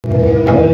तुलसी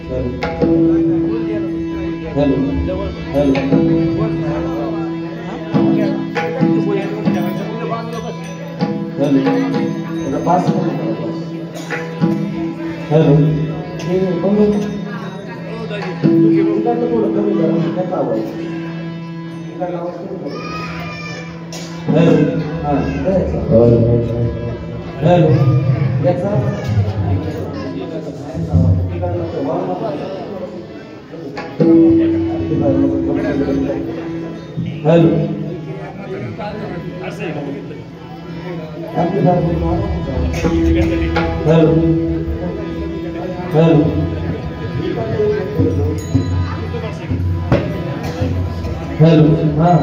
hello hello hello पास hello हे बोलो इकडनं थोडं कमी करा त्याचा आवाज इकडनं आवाज कमी करा हेलो हां हेलो याचा इकडनं तो वाला हेलो हेलो हेलो हेलो हाँ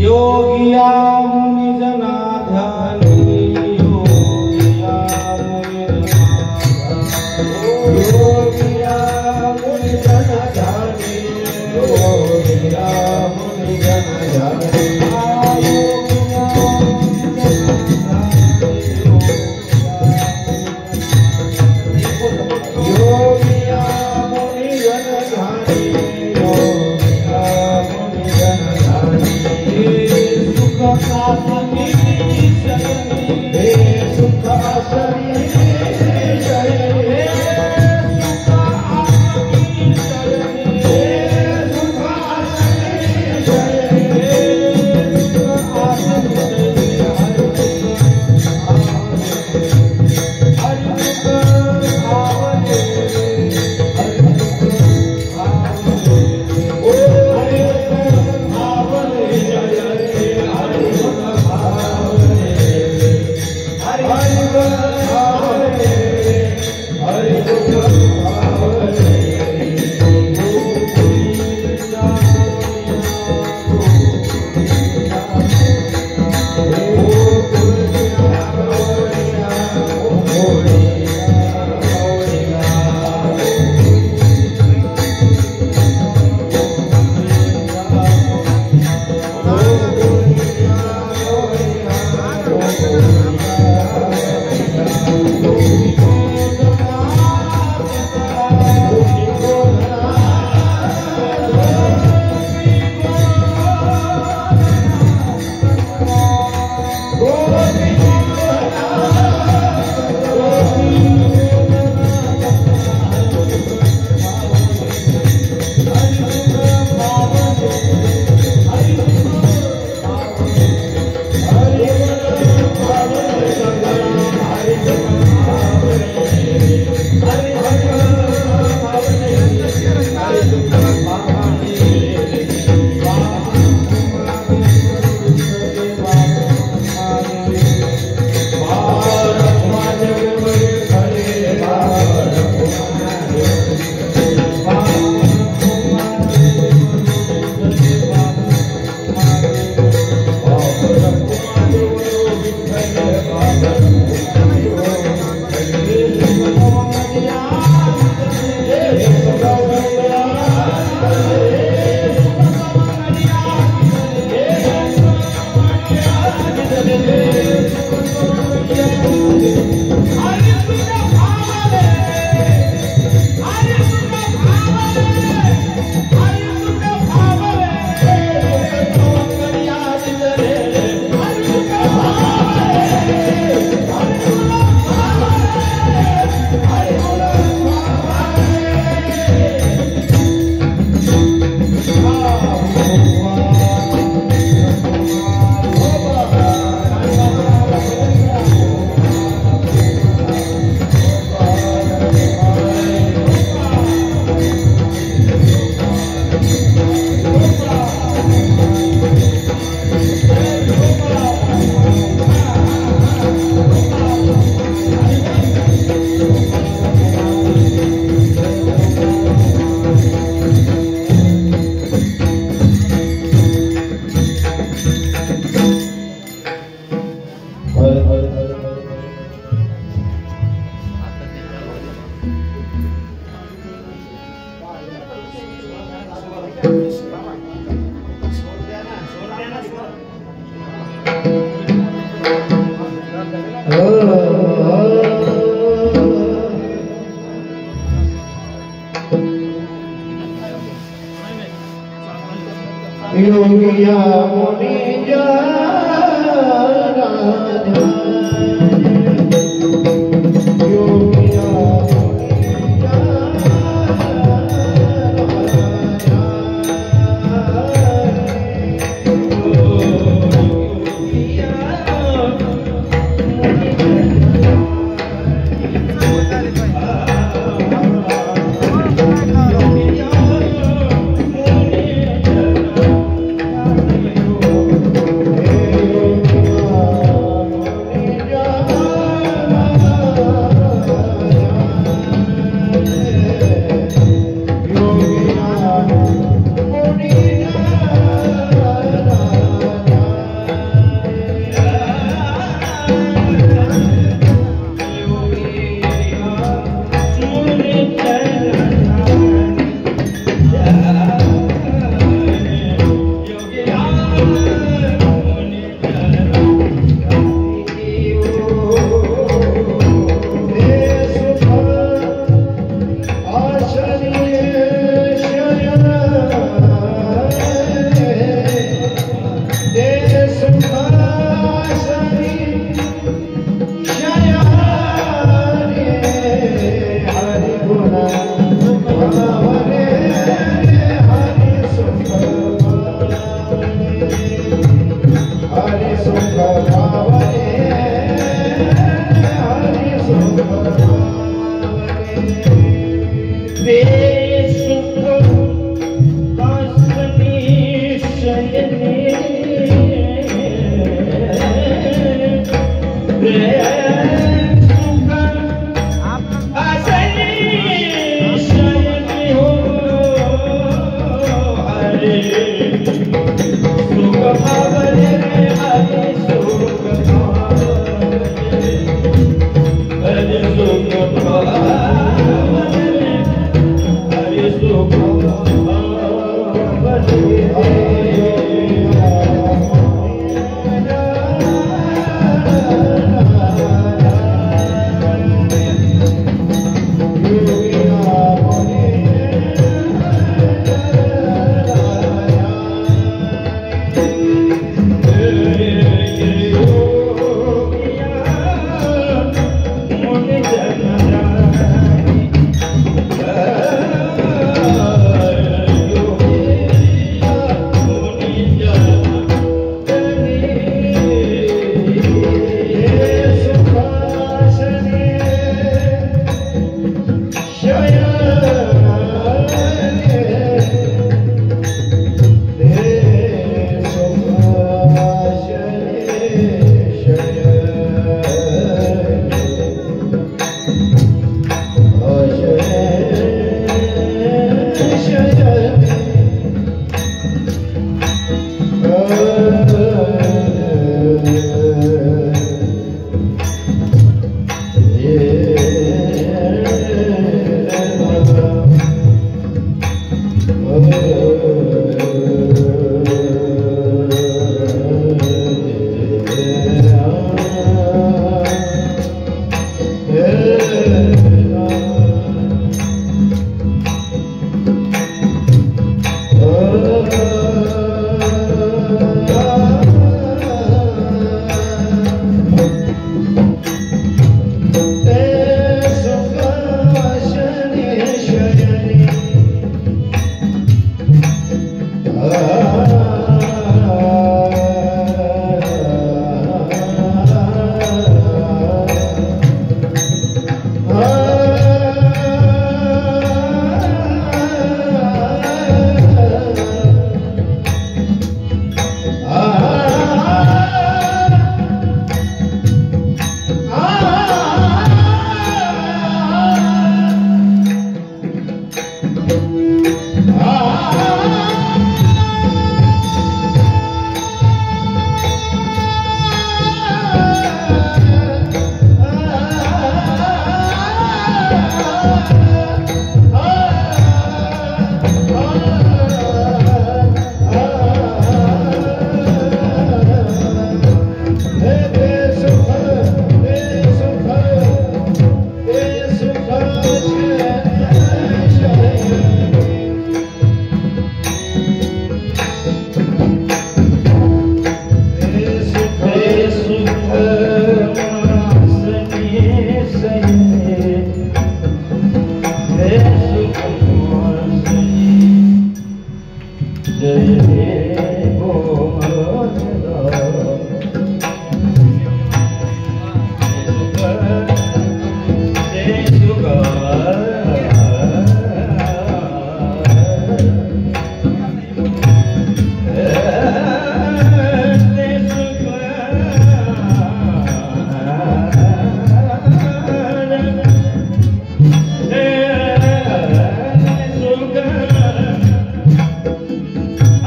योगिया मुनि जना ध्यानी योगिया मुनि जना ध्यानी योगिया मुनि जना ध्यानी योगिया मुनि जना ध्यानी योगिया मुनि जना ध्यानी सुख आसनी शयने सुख आसनी शयने सुख आसनी शयने सुख आसनी शयने सुख आसनी योगिया मुनि जना योगिया Yeah.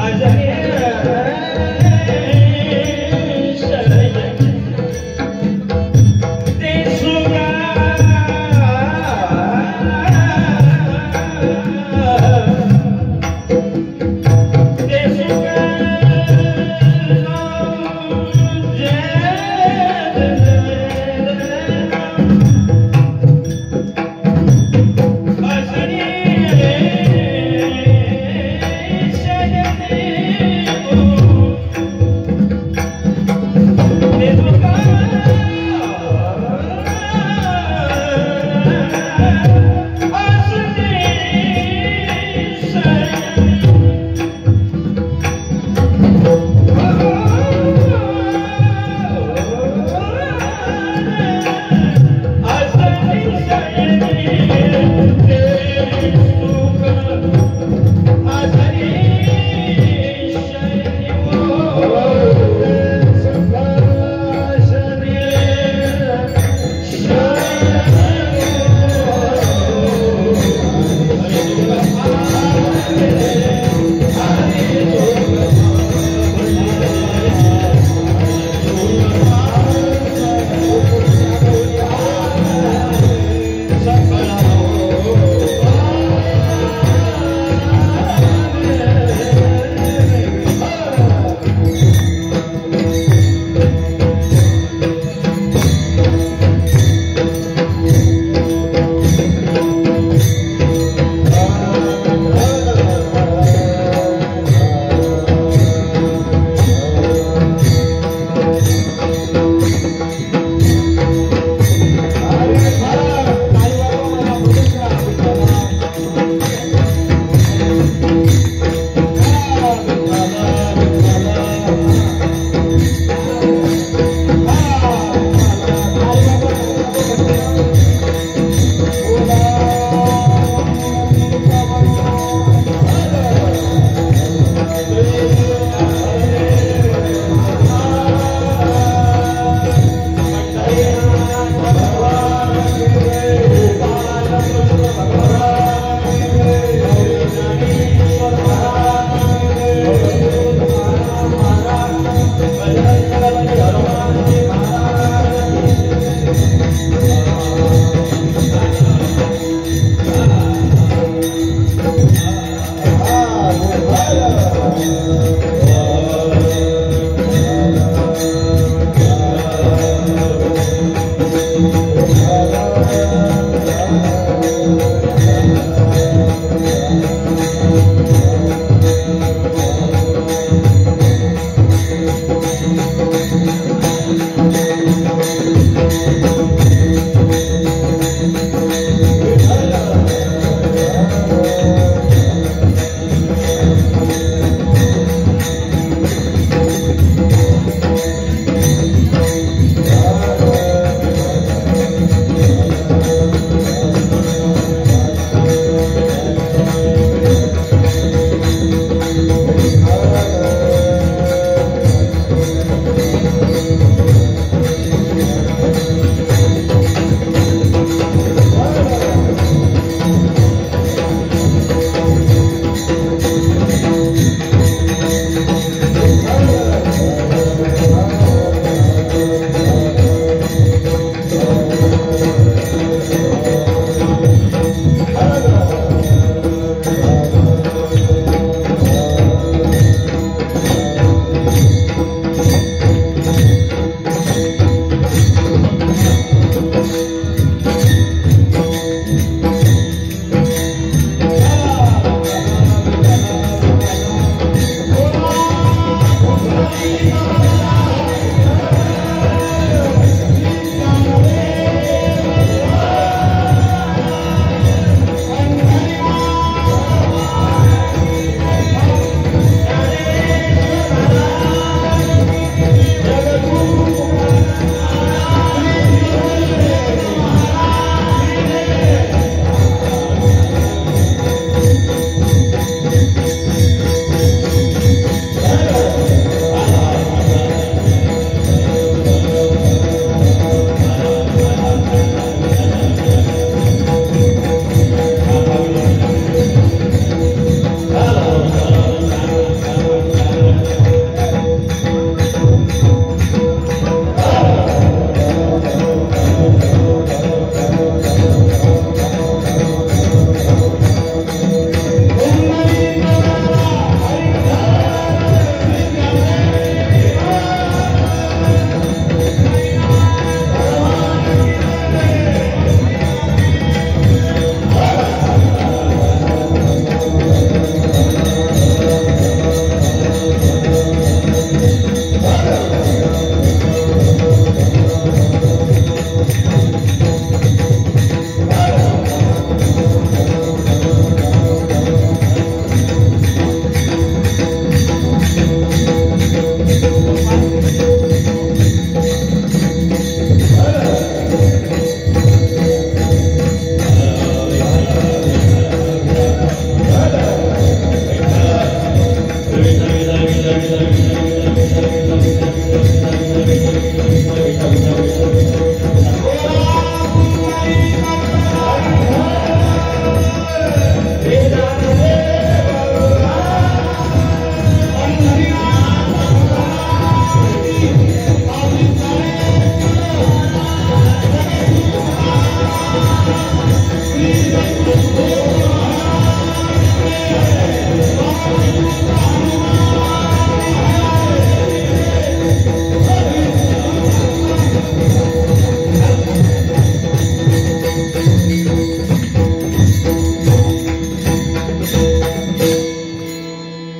Ajahir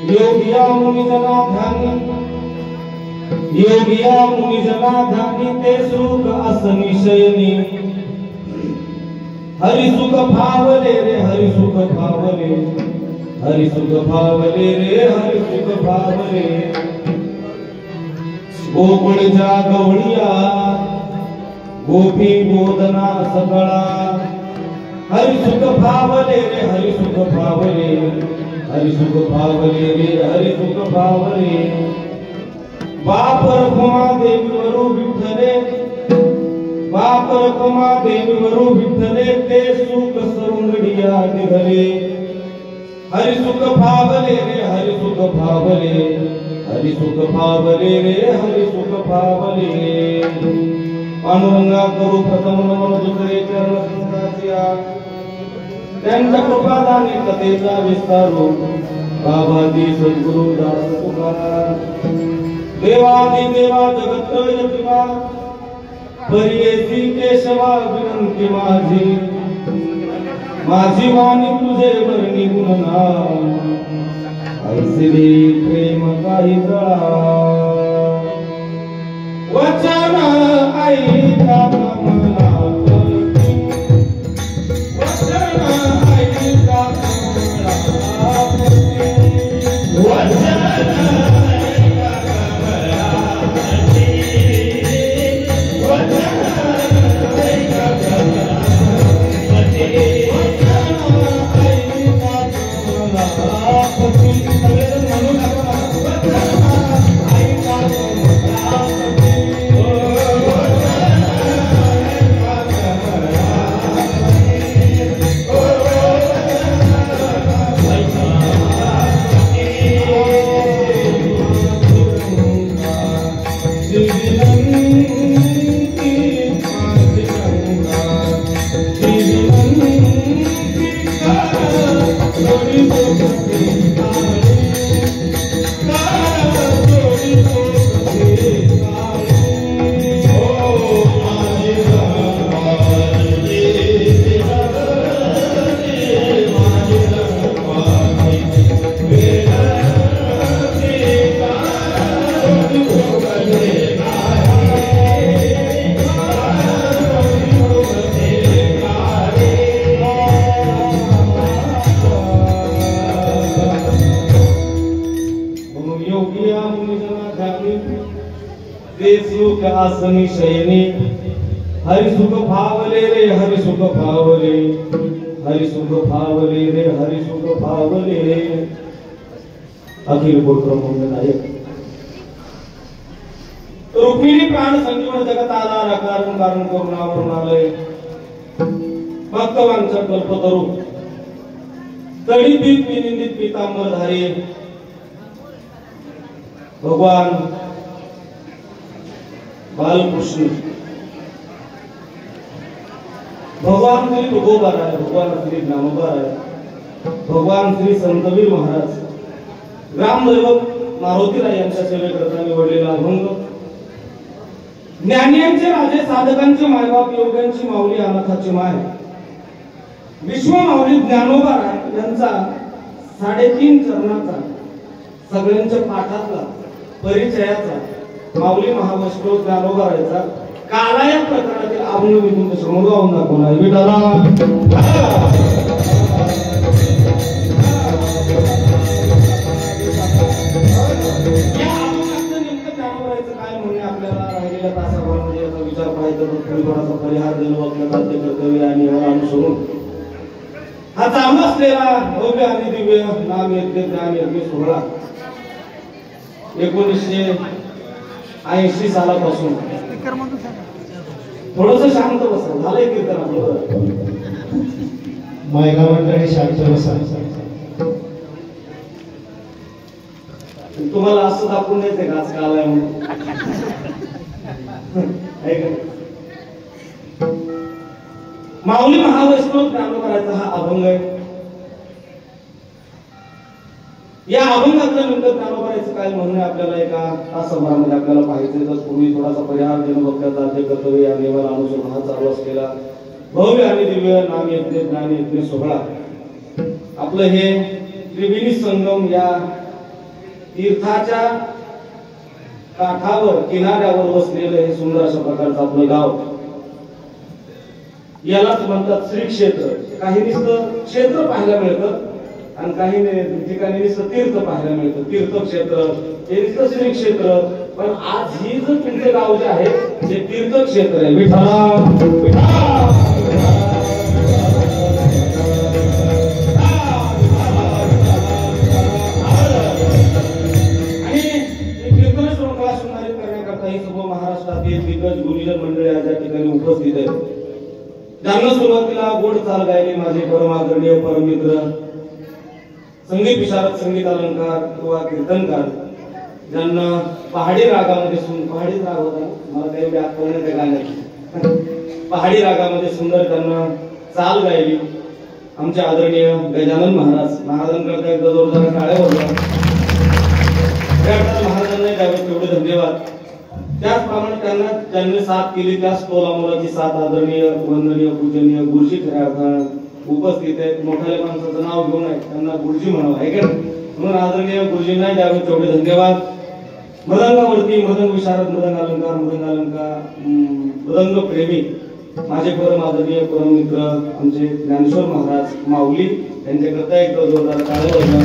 योगिया मुनिजना ध्यानी ते सुख असनी शयनी हरि सुख भावले रे हरि सुख भावले हरि सुख भावले रे हरि सुख भावले गोकुळच्या गवळिया गोपी गोदना सगळा हरि सुख भावले रे हरि सुख भावले हरि सुख भावले रे हरि सुख भावले बाप रखुमा देवी वरू विठ्ठले बाप रखुमा देवी वरू विठ्ठले ते सुख सरुंगडिया निघले हरि सुख भावले रे हरि सुख भावले हरि सुख भावले रे हरि सुख भावले पांडुरंगा करू प्रथम नमन दुसरे चरण संतासिया त्यांच्या कृपादाने कथेचा विस्तारू बाबाजी सद्गुरु दास तुकाराम देवादी देवा जगत्रय पिवा परियेसी केशवा विनंती माझी माझी वाणी तुझे वर्णी गुणनाम ऐसे प्रेम काही तळा वचन ऐका मला वचन ऐका वचन आसनी शयनी हरि सुख भावले रे हरि सुख भावले हरि सुख भावले रे हरि सुख भावले अखिल गोत्र नायक रुक्मिणी प्राण संजीवन जगत आधार कारण कारण करुणावरून आलय भक्तवांचा कल्पतरू तडीबीत विनिंदित पीतांबरधारी भगवान बालकृष्ण भगवान श्री तुकोबा राय भगवान श्री ज्ञानोबा राय भगवान श्री संतवीर महाराज ग्रामदैवत मारुती राय यांच्या सेवेकरता निवडलेला अभंग ज्ञानियांचे राजे साधकांचे मायबाप योग्यांची माऊली अनाथाची माय विश्वमाऊली ज्ञानोबा राय यांचा 3.5 चरणाचा सगळ्यांच्या पाठातला परिचयाचा माऊली महावैष्णव ज्ञानोबा रायचा काला या प्रकारातील अभंग मी तुमच्या समोर गाऊन दाखवला आहे विठाला या अभंगाचं नेमकं ज्ञानोबाचं काय म्हणणे आपल्याला राहिलेल्या तासाभरामध्ये याचा विचार करायचा तर थोडासा परिहार देणं वक्ताचे कर्तव्य आणि अनुसरून हा चालू असलेला भव्य आणि दिव्य नाम यज्ञ ज्ञान यज्ञ सोहळा 1980 सालापासून थोडस शांत बसा झालंय कीर्तन आपलं मायगा मंडळी शांत बसा तुम्हाला असं दाखवून द्यायचंय का आज काल आहे म्हणून माऊली महावैष्णव ज्ञानोबा रायचा हा अभंग आहे या अभंगाचं नेमकं ज्ञानोबा रायचं काय म्हणणं आपल्याला एका तासाभरामध्ये आपल्याला पाहिजे तर पूर्वी थोडासा परिहार देणं वक्त्याचा ते कर्तव्य या नियमाला अनुसरून हा चालू असलेला भव्य आणि दिव्य नाम यज्ञ ज्ञान यज्ञ सोहळा आपलं हे त्रिवेणी संगम या तीर्थाच्या काठावर किनाऱ्यावर बसलेलं हे सुंदर अशा प्रकारचं आपलं गाव, यालाच म्हणतात श्री क्षेत्र. काही नुसतं क्षेत्र पाहायला मिळतं आणि काही ठिकाणी नुसतं तीर्थ पाहायला मिळतं. तीर्थक्षेत्र हे नुसतं श्री क्षेत्र, पण आज ही जर तुमचं गाव जे आहे ते तीर्थक्षेत्र आहे. विठ्ठला महाराष्ट्रातील दिग्गज गुरुजन मंडळी या ठिकाणी उपस्थित आहेत. ज्यांना सुरुवातीला गोड चाल गायले माझे परम आदरणीय परममित्र संगीत विशारद, संगीत अलंकार किंवा कीर्तनकार, ज्यांना पहाडी रागामध्ये पहाडी राग होता, मला काही व्याख्या नाही त्या गाण्याची, पहाडी रागामध्ये सुंदर त्यांना चाल गायली आमचे आदरणीय गजानन महाराजांकरता एकदा जोरदार टाळ्या वाजवा. महाराजांना द्यावे तेवढे धन्यवाद. त्याचप्रमाणे त्यांना ज्यांनी साथ केली त्याच तोलामोलाची साथ आदरणीय वंदनीय पूजनीय गुरुजी उपस्थित आहेत. मोठ्या माणसाचं नाव घेऊन आहे त्यांना गुरुजी म्हणावं आहे का, म्हणून आदरणीय गुरुजींना द्यावे तेवढे धन्यवाद. मृदंगावरती मृदंग विशारद, मृदंग अलंकार, मृदंग प्रेमी माझे परम आदरणीय परम मित्र आमचे ज्ञानेश्वर महाराज माऊली यांच्याकरता एकदा जोरदार टाळ्या वाजवा.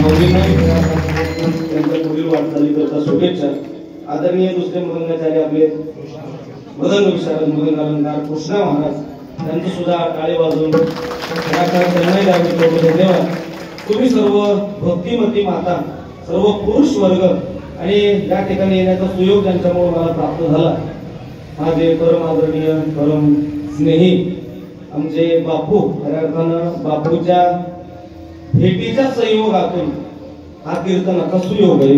माऊलींना त्यांच्या पुढील वाटचाली करता शुभेच्छा. आदरणीय दुसरे मृदंगाचार्य आपले मृदंग विशारद, मृदंग अलंकार कृष्णा महाराज, त्यांचं सुद्धा टाळे वाजवून त्यांनाही द्यावे तेवढे धन्यवाद. तुम्ही सर्व भक्तिमती माता, सर्व पुरुष वर्ग आणि या ठिकाणी येण्याचा सुयोग ज्यांच्यामुळे मला प्राप्त झाला, माझे परम आदरणीय परम स्नेही आमचे बापू, खऱ्या अर्थानं बापूच्या भेटीच्या संयोगातून हा कीर्तनाचा सुयोग आहे.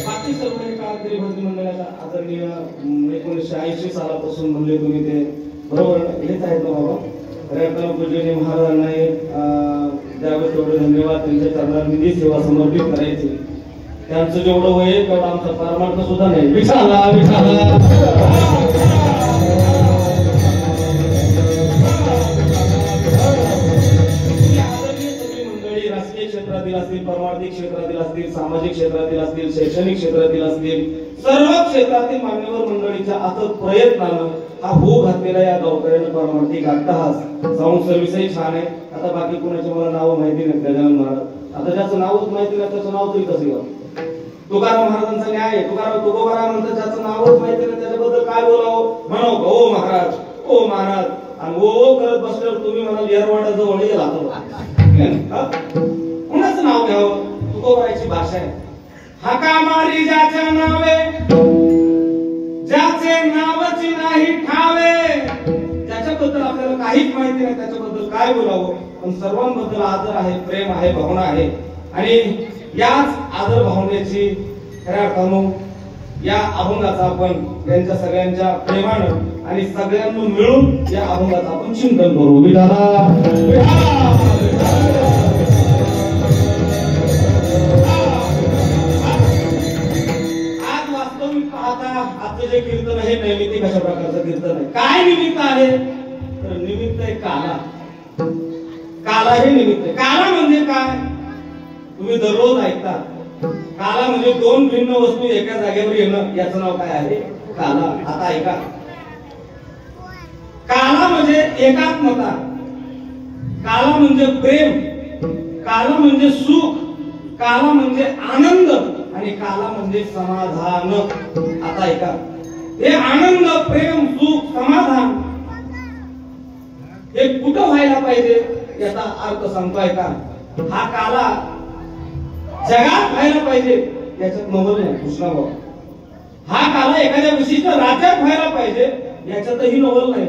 बाकी सर्व हे काळकरी भजनी मंडळाच्या आदरणीय 1980 सालापासून म्हणले तुम्ही ते बरोबर हेच आहेत ना बाबा. खऱ्या अर्थानं पूजनीय महाराजांना द्यावे तेवढे धन्यवाद. त्यांच्या चरणात निधी सेवा समर्पित करायची. त्यांचं जेवढं वय आहे तेवढं आमचा परमार्थ सुद्धा नाही. विठाला राजकीय क्षेत्रातील असतील, परमार्थिक क्षेत्रातील असतील, सामाजिक क्षेत्रातील असतील, शैक्षणिक क्षेत्रातील असतील, सर्व क्षेत्रातील मान्यवर मंडळीच्या अथक प्रयत्नानं हा भू घातलेला या गावकऱ्यानं परमार्थिक अट्टहास. साऊंड सर्व्हिसही छान आहे. आता बाकी कोणाचे मला नाव माहिती नाही. गजानन महाराज, आता ज्याचं नावच माहिती नाही त्याचं नाव तरी कसं घ्यावं. तुकाराम महाराजांचा न्याय आहे. तुकोबाराय म्हणतात ज्याचं नावच माहिती नाही त्याच्याबद्दल काय बोलावं. म्हणाव ओ महाराज, ओ महाराज, आणि ओ करत बसल्यावर तुम्ही म्हणाल येरवाड्याचं वळी राहतो. कुणाचं नाव घ्यावं. तुकोबारायची भाषा आहे. हाका मारी ज्याच्या नावे, ज्याचे नावची नाही ठावे, ज्याच्याबद्दल आपल्याला काहीच माहिती नाही त्याच्याबद्दल काय बोलावं. पण सर्वांबद्दल आदर आहे, प्रेम आहे, भावना आहे. आणि याच आदर भावनेची खऱ्या अर्थानं या अभंगाचा आपण यांच्या सगळ्यांच्या प्रेमानं आणि सगळ्यांना मिळून या अभंगाचं आपण चिंतन करू. आज वास्तविक पाहता आजचं जे कीर्तन आहे नैमित्तिक अशा प्रकारचं कीर्तन आहे. काय निमित्त आहे तर निमित्त आहे काला. काला हे निमित्त आहे. काला म्हणजे काय तुम्ही दररोज ऐकता. काला म्हणजे दोन भिन्न वस्तू एका जागेवर येणं, याचं नाव काय आहे काला. आता ऐका, काला म्हणजे एकात्मता, काला म्हणजे प्रेम, काला म्हणजे सुख, काला म्हणजे आनंद आणि काला म्हणजे समाधान. आता ऐका, हे आनंद, प्रेम, सुख, समाधान हे कुठं व्हायला पाहिजे याचा अर्थ सांगतोय का. हा काला जगात व्हायला पाहिजे याच्यात नवल नाही कृष्णाभाऊ. हा काला एखाद्या विशिष्ट राज्यात व्हायला पाहिजे याच्यातही नवल नाही.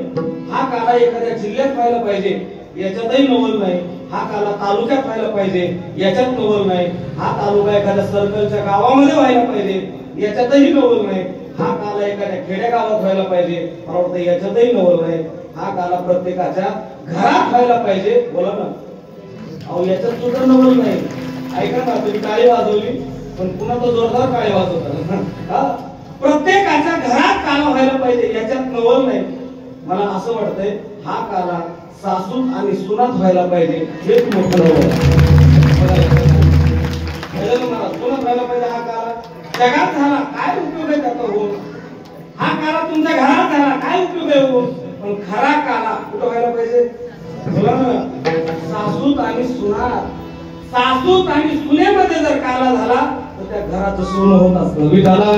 हा काला एखाद्या जिल्ह्यात व्हायला पाहिजे याच्यातही नवल नाही. हा काला तालुक्यात व्हायला पाहिजे याच्यात नवल नाही. हा तालुका एखाद्या सर्कलच्या गावामध्ये व्हायला पाहिजे याच्यातही नवल नाही. हा काला एखाद्या खेडेगावात व्हायला पाहिजे मला वाटतं याच्यातही नवल नाही. हा काला प्रत्येकाच्या घरात व्हायला पाहिजे. बोला ना अहो, याच्यात सुद्धा नवल नाही. ऐका ना, तुम्ही टाळी वाजवली पण पुन्हा तो जोरदार टाळी वाजवता. प्रत्येकाच्या घरात काला व्हायला पाहिजे याच्यात नवल नाही. मला असं वाटतंय हा काला सासूत आणि सुनात व्हायला पाहिजे हेच मोठं सुनात व्हायला पाहिजे हा काला जगात झाला काय उपयोग आहे त्याचा हो हा काला तुमच्या घरात झाला काय उपयोग आहे हो पण खरा काला कुठं व्हायला पाहिजे सासूत आणि सुनात सासूत आणि सुनेमध्ये जर काला झाला तर त्या घराचं सोनं होत असतं विठाला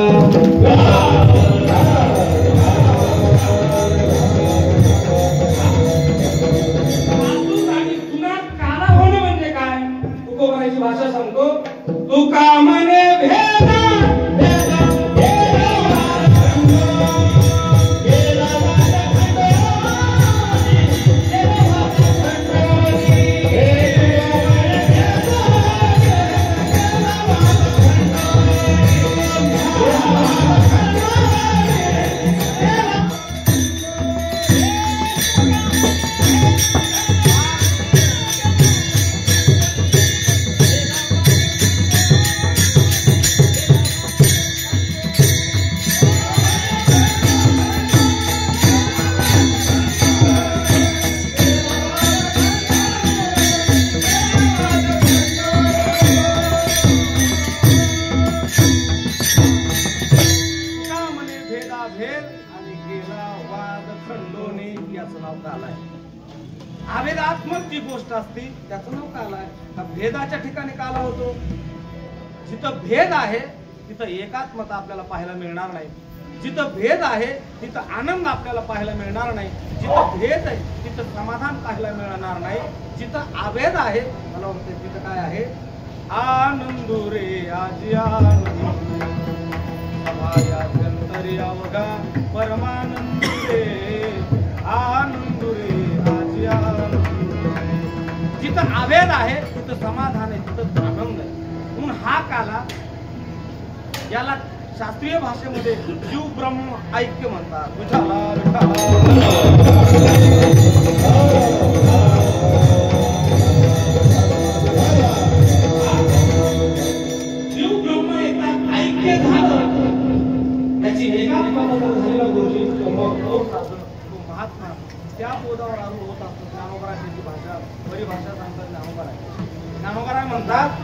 सासूत आणि सुनात काला होणं म्हणजे काय तुकोबाराची भाषा सांगतो तुका म्हणे भेदा अभेदात्मक जी गोष्ट असते त्याचं नाव काला आहे भेदाच्या ठिकाणी काला होतो जिथं भेद आहे तिथं एकात्मता आपल्याला पाहायला मिळणार नाही जिथं भेद आहे तिथं आनंद आपल्याला पाहायला मिळणार नाही जिथं भेद आहे तिथं समाधान पाहायला मिळणार नाही जिथं अभेद आहे मला वाटतं तिथं काय आहे आनंद रे आजी आनंदरी अवघा परमानंद रे आनंद रे आजी आनंद जिथं अभेद आहे तिथं समाधान आहे तिथं आनंद आहे म्हणून हा काला याला शास्त्रीय भाषेमध्ये जीव ब्रह्म ऐक्य म्हणतात विठाला जीव ब्रह्म एकदा ऐक्य झालं त्याची एकात्मता झालेला गोष्टी महात्मा त्या पदावर आरूढ होत असतो ज्ञानोबराची भाषा परिभाषा सांगतात ज्ञानोबरा म्हणतात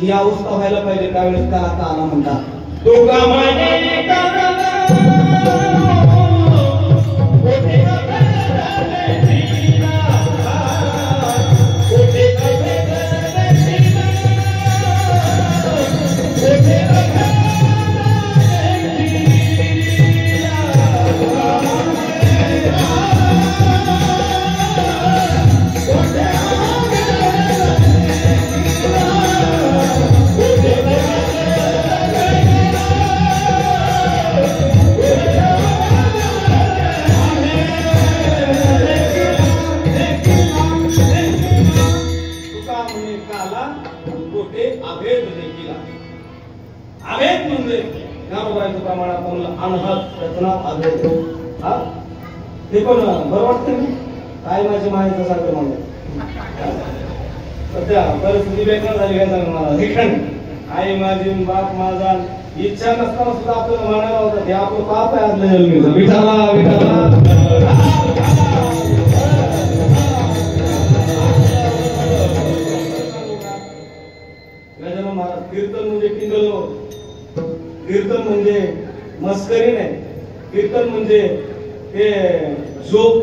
ही अवस्था व्हायला पाहिजे त्यावेळेस त्याला काला म्हणतात ते पण बरं वाटतं काय माझी माहिती सांगतो मला सध्या परिस्थिती बेकार झाली काय सांग मला ठिकाणी आई माझी बाप माझा इच्छा नसताना सुद्धा आपल्याला म्हणायला होतं हे आपलं पाप आहे आदल्या जन्मीचं विठाला विठाला गजानन महाराज कीर्तन म्हणजे टिंगलो कीर्तन म्हणजे मस्करी नाही कीर्तन म्हणजे ते जोक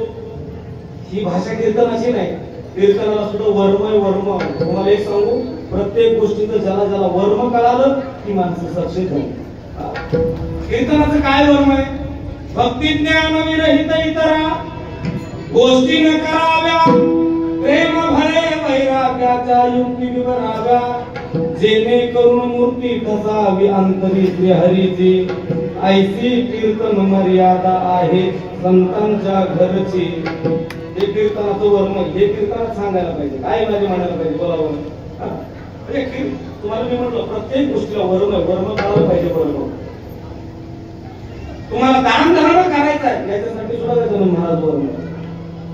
ही भाषा कीर्तन अशी नाही कीर्तनाला सुद्धा वर्मय वर्म. तुम्हाला एक सांगू, प्रत्येक गोष्टीचं ज्याला ज्याला वर्म कळालं की माणसं सक्सेस झाली. कीर्तनाचं काय वर्म आहे? भक्ती ज्ञान विरहित इतरा गोष्टी न कराव्या, प्रेम भरे वैराग्याच्या युक्ती विवराव्या, जेणे करून मूर्ती ठसावी अंतरी श्री हरीची, ऐसी कीर्तन मर्यादा आहे संतांच्या घरची. हे कीर्तनाचं वर्म, हे कीर्तनात सांगायला पाहिजे, काय माझे म्हणायला पाहिजे, बोलावं. तुम्हाला मी म्हटलं प्रत्येक गोष्टीला वर्म करायला पाहिजे. बरोबर, तुम्हाला दान धर्म करायचा आहे याच्यासाठी सुद्धा त्याचं महाराज वर्म.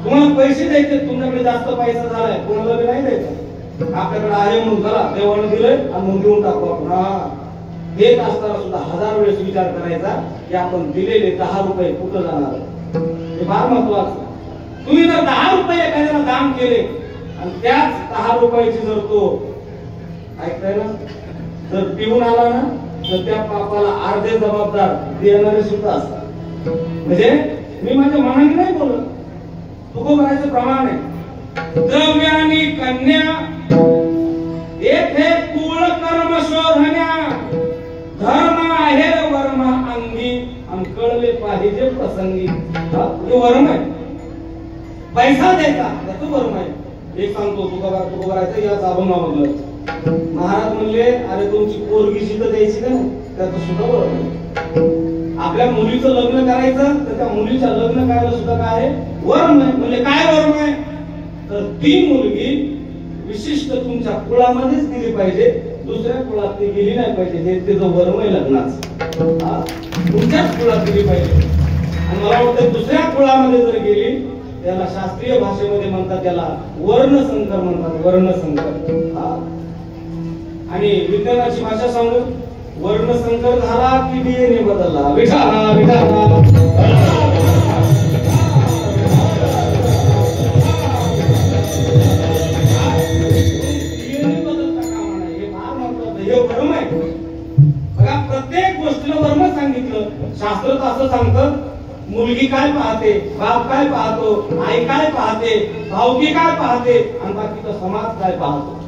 तुम्हाला पैसे द्यायचे, तुमच्याकडे जास्त पैसा झालाय, कोणाला बी नाही द्यायचा. आपल्याकडे आहे म्हणून चला देवाने दिलंय आणि म्हणून देऊन टाकू आपण. देत असताना सुद्धा 1000 वेळेस विचार करायचा की आपण दिलेले 10 रुपये कुठं जाणार, हे फार महत्वाचं. तुम्ही जर 10 रुपये एखाद्याला दान केले आणि त्याच 10 रुपयाची जर तो ऐकताय ना, जर पिऊन आला ना, तर त्या पापाला अर्धे जबाबदार देणारे सुद्धा असतात. म्हणजे मी माझ्या मनाने नाही बोलत, तुकोबाराचं प्रमाण आहे. द्रव्य आणि कन्या येथे कुळ कर्म शोधण्या, धर्म आहे वर्म अंगी आणि कळले पाहिजे प्रसंगी. हे वर्म आहे. पैसा द्यायचा त्याचं वर्म आहे. एक सांगतो तुकोबाराचं याच अभंगामधलं महाराज म्हणले, अरे तुमची पोरगी शिकत द्यायची का नाही, त्याचं सुद्धा वर्म आहे. आपल्या मुलीचं लग्न करायचं तर त्या मुलीच्या लग्न करायला सुद्धा काय आहे, वर्म आहे. म्हणजे काय वर्म आहे, तर ती मुलगी विशिष्ट तुमच्या कुळामध्येच दिली पाहिजे, दुसऱ्या कुळात ती गेली नाही पाहिजे. हे त्याचं वर्म आहे लग्नाचं. तुमच्याच कुळात दिली पाहिजे. आणि मला वाटतं दुसऱ्या कुळामध्ये जर गेली, त्याला शास्त्रीय भाषेमध्ये म्हणतात, त्याला वर्णसंकर म्हणतात, वर्णसंकर. आणि विज्ञानाची भाषा सांगू, वर्णसंकर झाला की डीएनए बदलला. विठाला विठाला प्रत्येक गोष्टीला वर्म सांगितलं. शास्त्र असं सांगतं, मुलगी काय पाहते, बाप काय पाहतो, आई काय पाहते, भावकी काय पाहते आणि बाकीचा समाज काय पाहतो.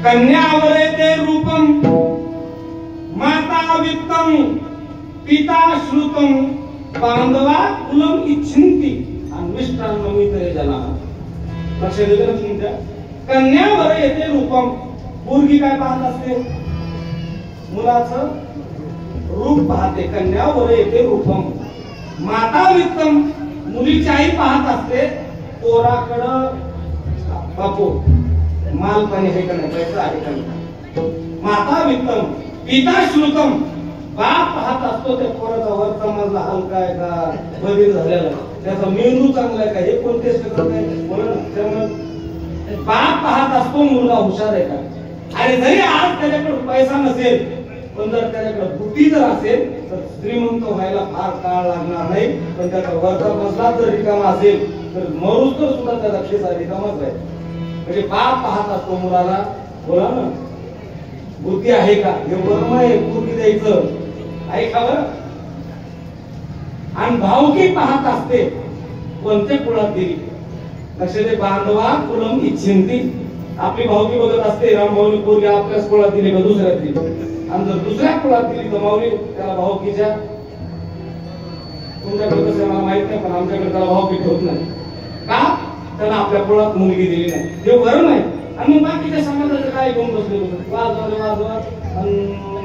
कन्यावरे ते रूपम माता वित्तम पिता श्रुतम बांधवा कुलम इच्छिंती आणि मिष्टान्न मित्र जना. लक्षात येतं ना तुमच्या? कन्यावर येते रूपम. पोरगी काय पाहत असते, मुलाचं रूप पाहते. कन्यावर येते रूपम. माता वित्तम, मुलीची आई पाहत असते पोराकडं बापू माल पाणी आहे का नाही, पैसा आहे का नाही. माता वित्तम पिता श्रुतम, बाप पाहत असतो त्या पोराचा वरचा मजला हलका आहे का, बदल झालेला, त्याचा मेंदू चांगला आहे का, हे कोण टेस्ट करत नाही. त्यामुळे बाप पाहत असतो मुलगा हुशार आहे का. आणि जरी आज त्याच्याकडे पैसा नसेल, पण जर त्याच्याकडे बुद्धी जर असेल तर श्रीमंत व्हायला फार काळ लागणार नाही. पण त्याचा वरचा मजला जर रिकामा असेल तर मरूस तर सुद्धा त्याचा खिसा रिकामाच आहे. म्हणजे बाप पाहत असतो मुलाला, बोला ना बुद्धी आहे का, हे वर्म आहे बुद्धी द्यायचं, ऐका बरं. आणि भावकी पाहत असते कोणत्या कुळात दिली. लक्षात बांधवा कुलम इच्छिंती. आपली भावकी बघत असते, रामभाऊनी पोरगी आपल्याच कुळात दिली का दुसऱ्यात दिली. आणि जर दुसऱ्या कुळात दिली तर माऊली त्याला भावकीच्या, तुमच्याकडे कसं मला माहित नाही, पण आमच्याकडे त्याला भावकी ठेवत नाही का, त्याला आपल्या कुळात मुलगी दिली नाही. हे वर्म आहे. आणि मग बाकीच्या समाजाचं काय घेऊन बसले, वाजवा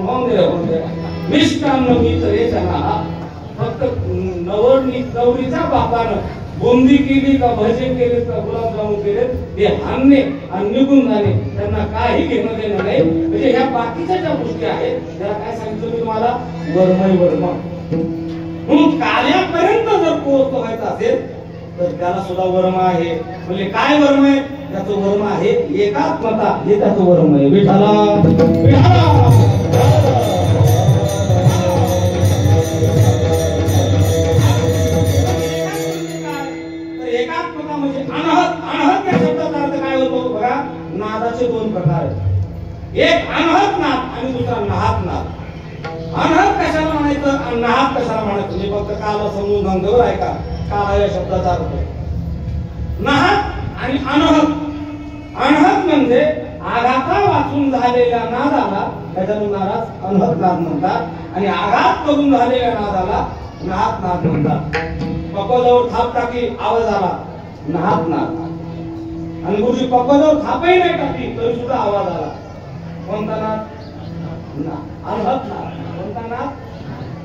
होऊन दिल्या मिष्टान्न मित्र ना. फक्त नवरीच्या बापानं बुंदी केली का, भजे केले का, गुलाबजामुन केले, ते आणणे आणि निघून जाणे, त्यांना काही घेणं देणं नाही. म्हणजे ह्या बाकीच्या ज्या गोष्टी आहेत त्याला काय सांगितलं मी तुम्हाला, वर्मय वर्म. म्हणून कार्यापर्यंत जर पोहोचतो व्हायचं असेल तर त्याला सुद्धा वर्म आहे. म्हणजे काय वर्म आहे, त्याचं वर्म आहे एकात्मता. हे त्याचं वर्म आहे. विठाला विठाला एकात्मता म्हणजे अनहत. अनहत या शब्दाचा अर्थ काय होतो बघा, नादाचे 2 प्रकार आहेत. एक अनहत नाद आणि दुसरा नाहत नाद. अनहत कशाला म्हणायचं आणि नाहत कशाला म्हणायचं हे फक्त काला समजून सांगतो. ऐका, काला या शब्दाचा अर्थ नाहत आणि अनहत म्हणजे आघाता वाचून झालेल्या नादाला त्याच्यातून नाराज अनहत नाद म्हणतात आणि आघात करून झालेल्या नादाला नाद नाद म्हणतात. पक्वाजवळ थाप टाकली आवाज आला नाद नाद आणि गुरुजी पक्वाजवळ थापही नाही टाकली तरी सुद्धा आवाज आला कोणता नाद अनहत नाद. कोणता नाद?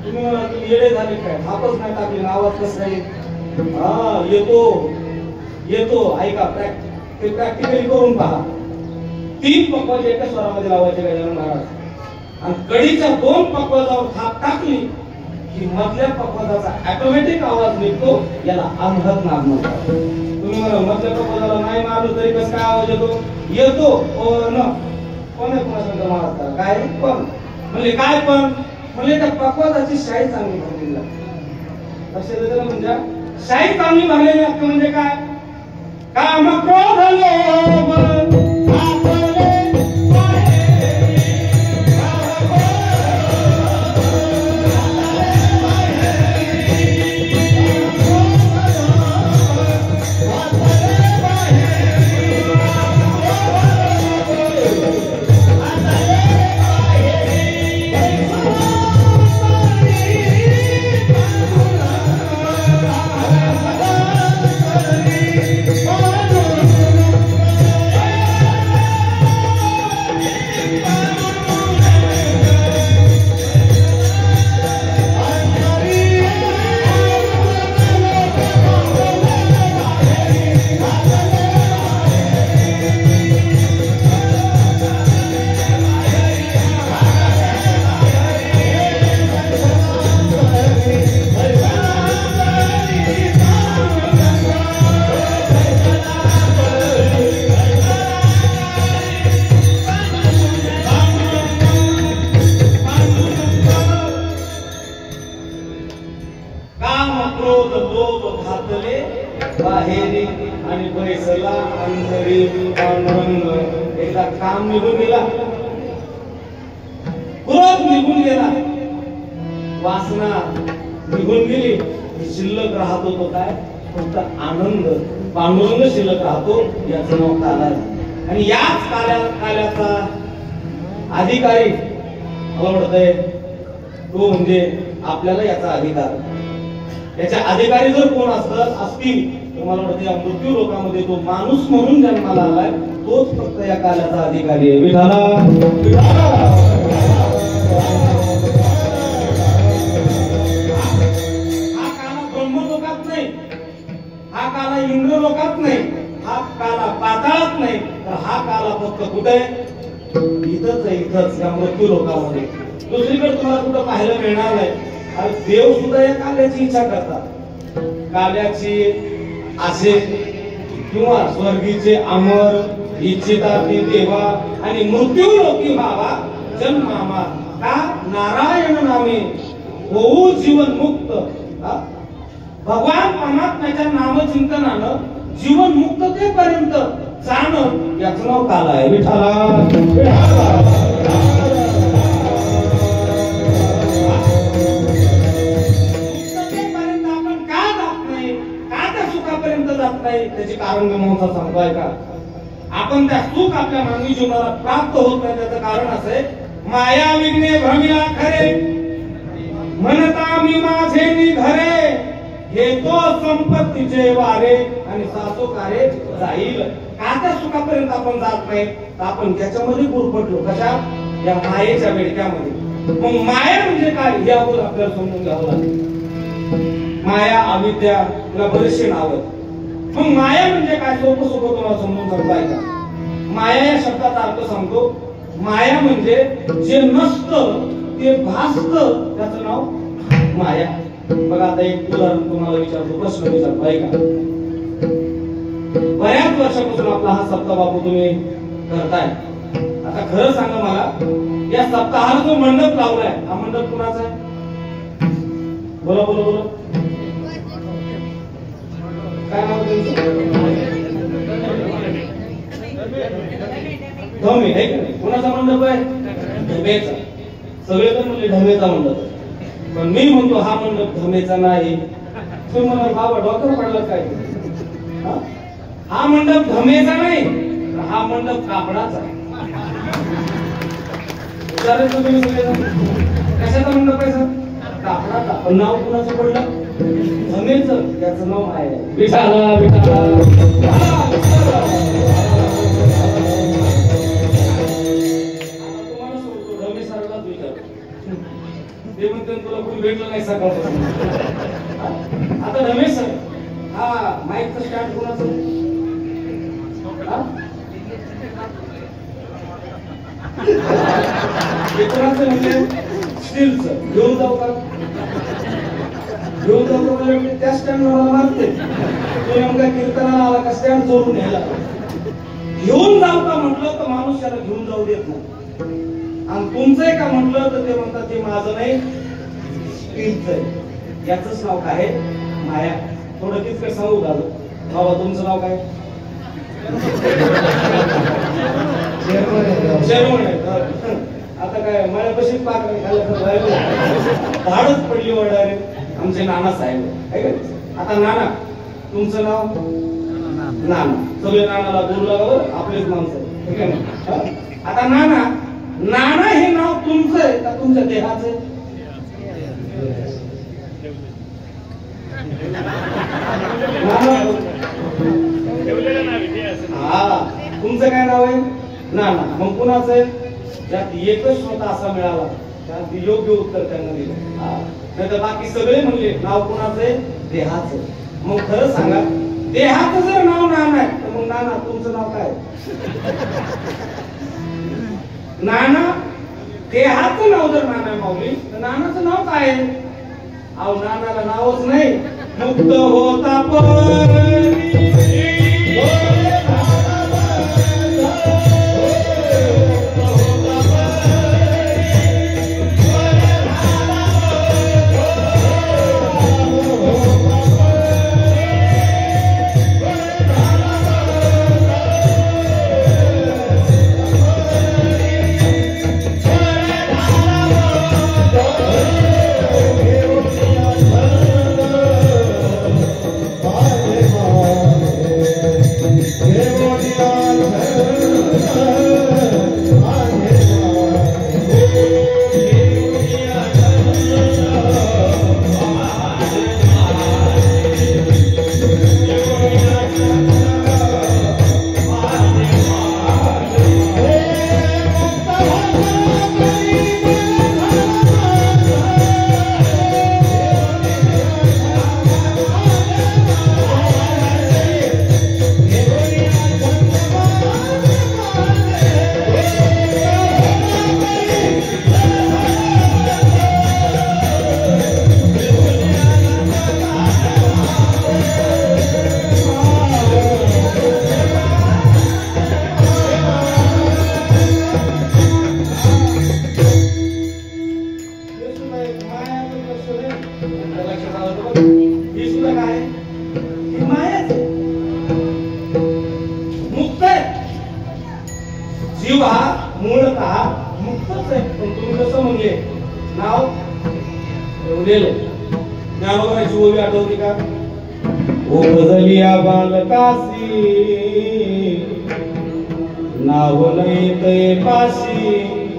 तुम्ही येडे झाले काय? थापच नाही टाकली आवाज कसा येईल? हा येतो ऐका ते प्रॅक्टिकली करून पहा. 3 पक्वाज एका स्वरामध्ये लावायचे गजानन महाराज आणि कडीच्या 2 पक्वाजावर थाप टाकली की मधल्या पक्वाजाचा ऑटोमॅटिक आवाज निघतो. याला अनहत नाद म्हणतात. तुम्ही मला मधल्या पक्वाजाला नाही मारलं तरी कसं काय आवाज येतो पण कोण आहे कोणाचा महाराज काय पण म्हणजे काय पण म्हणजे त्या पक्वाजाची शाही चांगली भरलेली लक्षात येतं म्हणजे शाही चांगली भरलेली असते म्हणजे काय? काम क्रोध लोभ बाहेरी आणि बैसला अंतरी पांडुरंग. एकदा काम निघून गेला, क्रोध निघून गेला, वासना निघून गेली, शिल्लक राहतो तो काय? फक्त आनंद. पांडुरंग शिल्लक राहतो. याचं नाव काला. आणि याच काल्याचा अधिकारी मला वाटतंय तो म्हणजे आपल्याला याचा अधिकार. याच्या अधिकारी जर कोण असतील तर मला वाटतं या मृत्यू लोकामध्ये तो माणूस म्हणून जन्माला आलाय तोच फक्त या काल्याचा अधिकारी आहे. विठाला हा काला ब्रह्मलोकात नाही, हा काला इंद्रलोकात नाही, हा काला पाताळात नाही, तर हा काला फक्त कुठे? इथंच आहे, इथंच या मृत्यू लोकामध्ये. दुसरीकडे तुम्हाला कुठं पाहायला मिळणार नाही. देव सुद्धा या काल्याची इच्छा करतात. काल्याची आशे किंवा स्वर्गीचे अमर इच्छितात ते देवा आणि मृत्यू लोकी व्हावा जन्मामा का नारायण नामे होऊ जीवन मुक्त. भगवान परमात्म्याच्या नामचिंतनानं जीवन मुक्ततेपर्यंत जाणं याचं नाव काल आहे. विठाला त्याचे कारण मी सांगतोय का? आपण त्या सुख आपल्या मानवी जीवनाला प्राप्त होत नाही त्याचं कारण असं आहे माया विघ्ने भ्रमिला खरे म्हणता मी माझे निघरे घेतो संपत्तीचे वारे आणि सासोकारे जाईल. का त्या सुखापर्यंत आपण जात नाही तर आपण त्याच्यामध्ये गुरफटलो. कशा? या मायेच्या बेडक्यामध्ये. मग माया म्हणजे काय हे आपण आपल्याला समजून घ्यावं लागेल. माया अविद्या तुला बरेचसे नाव. मग माया म्हणजे काय? सोपं तुम्हाला समजून सांगताय का? माया या शब्दाचा अर्थ सांगतो. माया म्हणजे जे नसतं ते भासतं त्याचं नाव माया. बघा आता एक उदाहरण तुम्हाला विचारतो, प्रश्न विचारतो ऐका. बऱ्याच वर्षापासून आपला हा सप्ताह बापू तुम्ही करताय. आता खरं सांगा मला, या सप्ताहाला जो मंडप लावलाय हा मंडप कुणाचा आहे? बोला बोला बोला. काय नाव त्यांचं? धमे आहे का नाही? कोणाचा मंडप आहे? धमेचा. सगळे तर म्हणले धमेचा मंडप, पण मी म्हणतो हा मंडप धमेचा नाही. तुम्ही मला बाबा डॉक्टर पडला काय? हा मंडप धमेचा नाही, हा मंडप कापडाचा आहे. तुम्ही कशाचा मंडप आहे सर? कापडाचा. पण नाव कुणाचं पडलं? धमेचं. त्याचं नाव आहे विठाला. विठाला तुम्हाला सोडतो, धमे सरांनाच विचारतो. ते म्हणते तुला कोणी भेटलं नाही सकाळपासून. आता रमेश सर, हा माईकचं स्टँड कोणाचं? कोणाचं म्हणजे स्टीलचं. घेऊन जाऊ का? घेऊन जाऊ का? त्या स्टँड मला मारते. तो नेमका कीर्तनाला आला का स्टँड जोडून न्यायला. घेऊन जाऊ का म्हटलं तर माणूस त्याला घेऊन जाऊ देत नाही. आणि तुमचं आहे का म्हटलं तर ते म्हणतात ते माझं नाही, स्टीलचं आहे. याचंच नाव काय आहे? माया. थोडं किचकट सांगू का बाबा? तुमचं नाव काय? शेरवण आहे. आता काय मायापाशी पाक झाडच पडली वडारे. आमचे नाना साहेब आहे का? आता नाना, तुमचं नाव? नाना. सगळे नानाला बोलू लागावं, आपलेच माणसं. ठीक आहे ना? आता नाना, नाना हे नाव तुमचं आहे का तुमच्या देहाचं आहे? हा, तुमचं काय नाव आहे? नाना. मग कुणाचं आहे? ज्यात एकच स्वतः असा मिळाला त्यात योग्य उत्तर त्यांना दिलं. नाही तर बाकी सगळे म्हणले नाव कुणाचं आहे? देहाचं. मग खरं सांगा, देहाचं जर नाव नाना आहे तर मग नाना तुमचं नाव काय? नाना, देहाचं नाव जर नाना माऊली तर नानाचं नाव काय आहे? अहो, नानाला नावच नाही. मुक्त होता जीव हा मूळतः मुक्तच आहे. पण तुम्ही कसं म्हणले नाव ठेवलेलं. ज्ञानोबाची ओवी आठवते का? ओझलिया बालकासी नाव नाही ते पाशी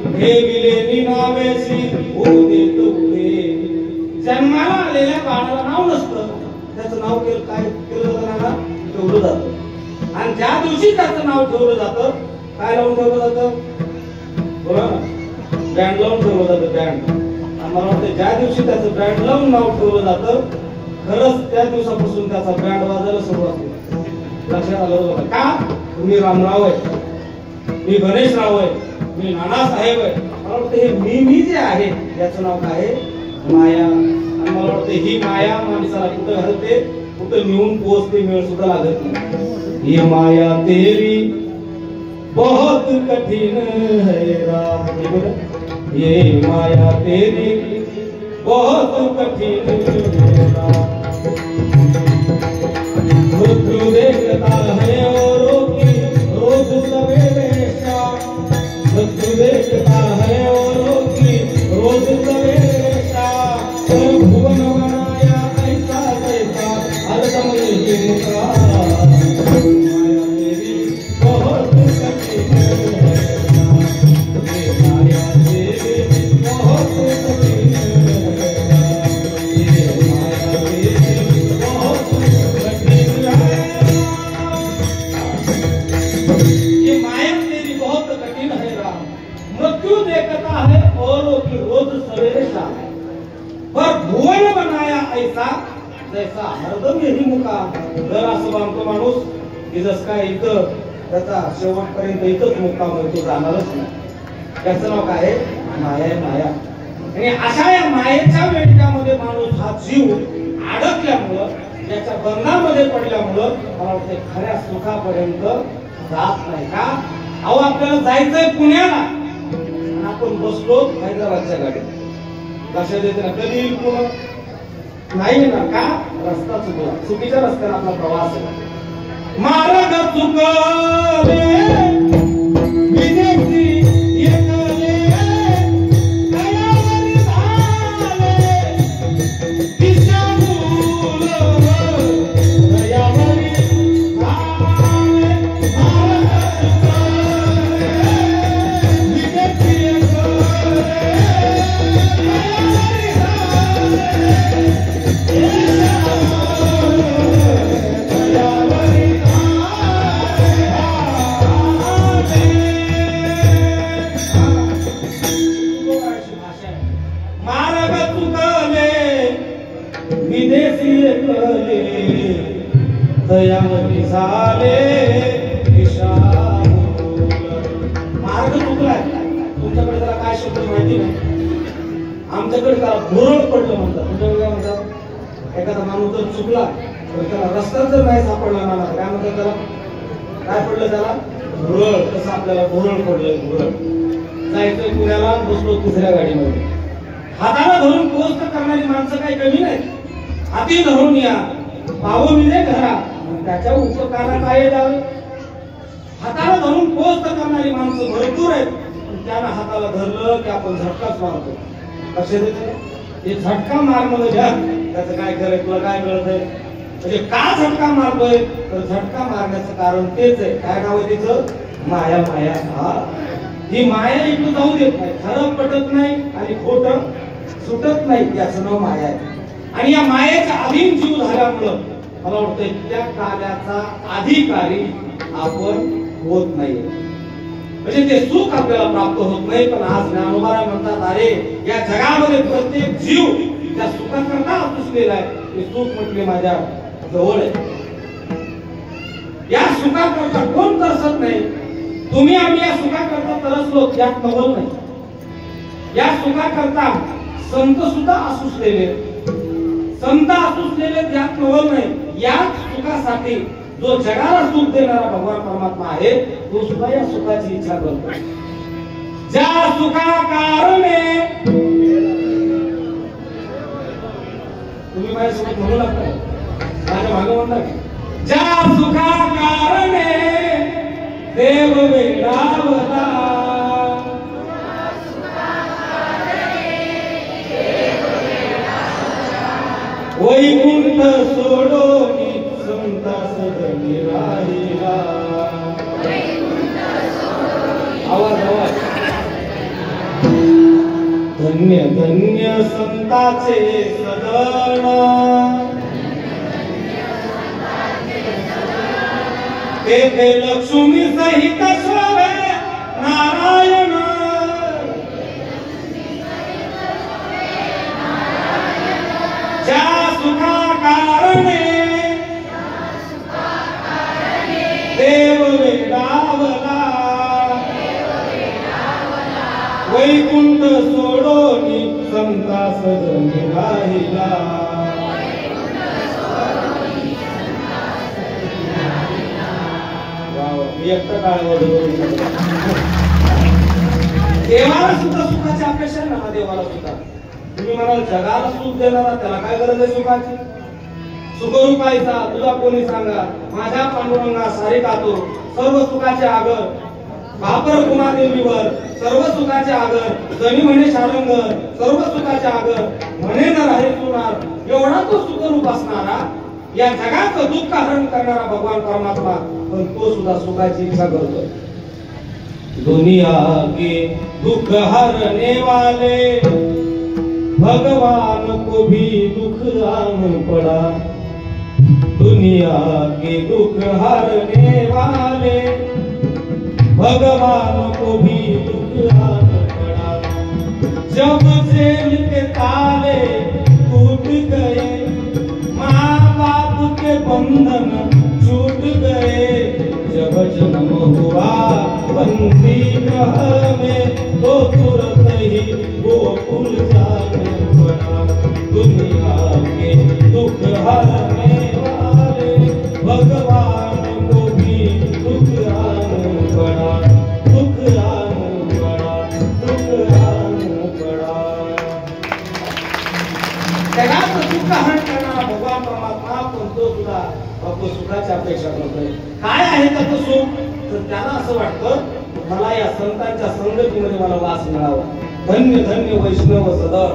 ठेविले निनावेशी ओदे तुकडे. जन्माला आलेल्या बाळाला नाव नसतं, त्याचं नाव काय केलं जातं? ठेवलं जातं. आणि ज्या दिवशी त्याचं नाव ठेवलं जातं, काय लावून ठेवलं जातं? बरोबर ना? बँड लावून ठेवलं जातं. बँड. मला वाटतं ज्या दिवशी त्याचं बँड लावून नाव ठेवलं जातं, खरंच त्या दिवसापासून त्याचा बँड वाजायला सुरुवात होते. लक्षात आलं बघा. का? तुम्ही रामराव आहे, मी गणेशराव आहे, मी नानासाहेब आहे. मला वाटतं हे मी जे आहे याचं नाव काय आहे? माया. आणि मला वाटतं ही माया माणसाला कुठं घालते, कुठं नेऊन पोहोचते, वेळ सुद्धा लागत नाही. ये माया तेरी बहुत कठिन है राम. ये माया तेरी बहुत कठिन है राम. मृत्यु देखता है औरों की रोज सवेरे शाम. मृत्यु देखता है औरों की रोज सवेरे शाम. भुवन बनाया ऐसा तैसा हरदम यही मुका. जैसा हरदम यही मुका जर असं बांधतो माणूस की जस काय इथं त्याचा शेवटपर्यंत इथंच मुक्काम होतो, जाणारच नाही. त्याचं नाव काय आहे? माया आहे, माया. आणि अशा या मायेच्या वेळच्यामध्ये माणूस हा जीव अडकल्यामुळं, त्याच्या बंधामध्ये पडल्यामुळं मला वाटतं खऱ्या सुखापर्यंत जात नाही. का? अहो आपल्याला जायचंय पुण्याला आणि आपण बसलो हैदराबादच्या गाडीत. लक्षात येते ना कधी येईल पुणे? नाही ना. का? रस्ता चुकला, चुकीच्या रस्त्याने आपला प्रवास आहे. मार्ग चुकले विदेशी एकले दयावरी झाले दिशाभूल दयावरी झाले. मार्ग चुकले विदेशी एकले दयावरी झाले विदेशी एकले दयावरी झाले दिशाभूल. मार्ग चुकलाय. तुमच्याकडे त्याला काय शब्द माहिती नाही, आमच्याकडे त्याला भुरळ पडलं म्हणतात. तुमच्याकडे काय म्हणतात? एखादा माणूस जर चुकला तर त्याला रस्ता जर नाही सापडला ना, काय म्हणतात त्याला? काय पडलं त्याला? भुरळ. तसं आपल्याला भुरळ पडलं. भुरळ. जायचंय पुण्याला, बसलो तिसऱ्या गाडीमध्ये. हाताला धरून पोस्ट करणारी माणसं काही कमी नाही. हाती धरून या पाहू मी दे घरा, त्याच्या उपकारात काय द्यावे? हाताला धरून पोस्ट करणारी माणसं भरपूर आहेत. त्यानं हाताला धरलं की आपण झटकाच मारतो. लक्षात येते? हे झटका मारणं घ्या, त्याचं काय करायचं? तुला काय कळतंय? म्हणजे का झटका मारतोय? तर झटका मारण्याचं कारण तेच आहे. काय नाव आहे तिचं? माया. माया. हा, ही माया इकडे जाऊ देत नाही. खरं पटत नाही आणि खोटं सुटत नाही. याचं नाव माया आहे. आणि या मायेच्या अधीन जीव झाल्यामुळं मला वाटतंय त्या कार्याचा अधिकारी आपण होत नाही. म्हणजे ते सुख आपल्याला प्राप्त होत नाही. पण आज ज्ञानोबा म्हणतात, अरे या जगामध्ये प्रत्येक जीव त्या सुखाकरता असलेला आहे. ते सुख म्हटले माझ्या जवळ आहे. या सुखाकरता कोण तरसत नाही. तुम्ही आम्ही या सुखाकरता तरसलो, त्यात नवल नाही. या सुखाकरता संत सुद्धा असुसलेले, संत असुसलेले त्यात नवल नाही. या सुखासाठी जो जगाला सुख देणारा भगवान परमात्मा आहे, तो सुद्धा या सुखाची इच्छा करतो. ज्या सुखाकारणे तुम्ही माझ्यासोबत म्हणू लागता, माझ्या मागे म्हणता, ज्या सुखाकारणे देव वेडावला, वैकुंठ सोडोनी संता सदनी राहिला. आवाज आवाज. धन्य धन्य संताचे सदन, तेथे लक्ष्मी सहित शोभे नारायण. ज्या सुखाकारणे देव वेडावला, वैकुंठ सोडोनी संता सदनी राहिला. मी एकटा काळावर देवाला सुद्धा सुखाची अपेक्षा आहे ना. देवाला सुद्धा तुम्ही म्हणाल जगाला सुख देणारा त्याला काय गरज आहे सुखाची? सुखरूपायचा तुझा कोणी सांगा, माझ्या पांडुरंगा सारे कातो सर्व सुखाचे आगर, बापर कुमादेवीवर सर्व सुखाचे आगर, जणी म्हणे शारंगर सर्व सुखाचे आगर, म्हणे न राहे सुनार. एवढा तो सुखरूप असणारा, या जगाचं दुःख हरण करणारा भगवान परमात्मा, पण तो सुद्धा सुखाची इच्छा करतो. दुनिया के दुख हरने वाले भगवान को भी दुख आन पड़ा. दुनिया के दुख हरने वाले भगवान को भी दुख आन पड़ा. जब जेल के ताले टूट गए, सारे बंधन छूट गए जब जन्म हुआ बंदी ग्रह में तो तुरंत ही गोकुल जाने पड़ा दुनिया के दुख हरने वाले भगवान को भी दुख आना पड़ा दुख आना पड़ा दुख आना पड़ा त्याला सुख हटणार भगवान परमात्मा पण तो सुद्धा सुखाची अपेक्षा करतोय काय आहे त्याचं सुख तर त्याला असं वाटतं मला या संतांच्या संगतीमध्ये मला वास मिळावा धन्य धन्य वैष्णव सदर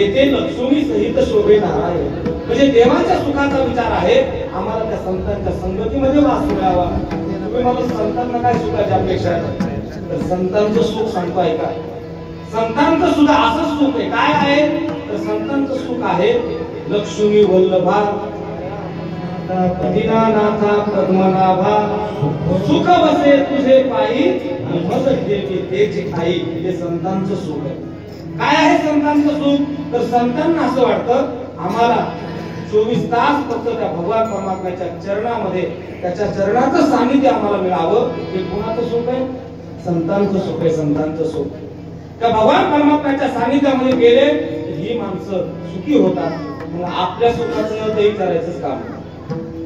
येथे लक्ष्मी सहित शोभे नारायण म्हणजे देवाच्या सुखाचा विचार आहे आम्हाला त्या संतांच्या संगतीमध्ये वास मिळावा तुम्ही मला संतांना काय सुखाची अपेक्षा आहे तर संतांचं सुख सांगतो ऐका संतांचं सुद्धा असंच सुख आहे काय आहे तर संतांचं सुख आहे लक्ष्मी वल्लभा दीनानाथा पद्मनाभा सुख बसे तुझे पायी मज ठेवी तेची खाई हे संतांचं सुख आहे काय आहे संतांचं सुख तर संतांना असं वाटतं आम्हाला 24 तास फक्त त्या भगवान परमात्म्याच्या चरणामध्ये त्याच्या चरणाचं सानिध्य आम्हाला मिळावं हे कोणाचं सुख आहे संतांचं सुख आहे संतांचं सुख त्या भगवान परमात्म्याच्या सानिध्यामध्ये गेले ही माणसं सुखी होतात मग आपल्या सुखाचं ते विचारायचंच काम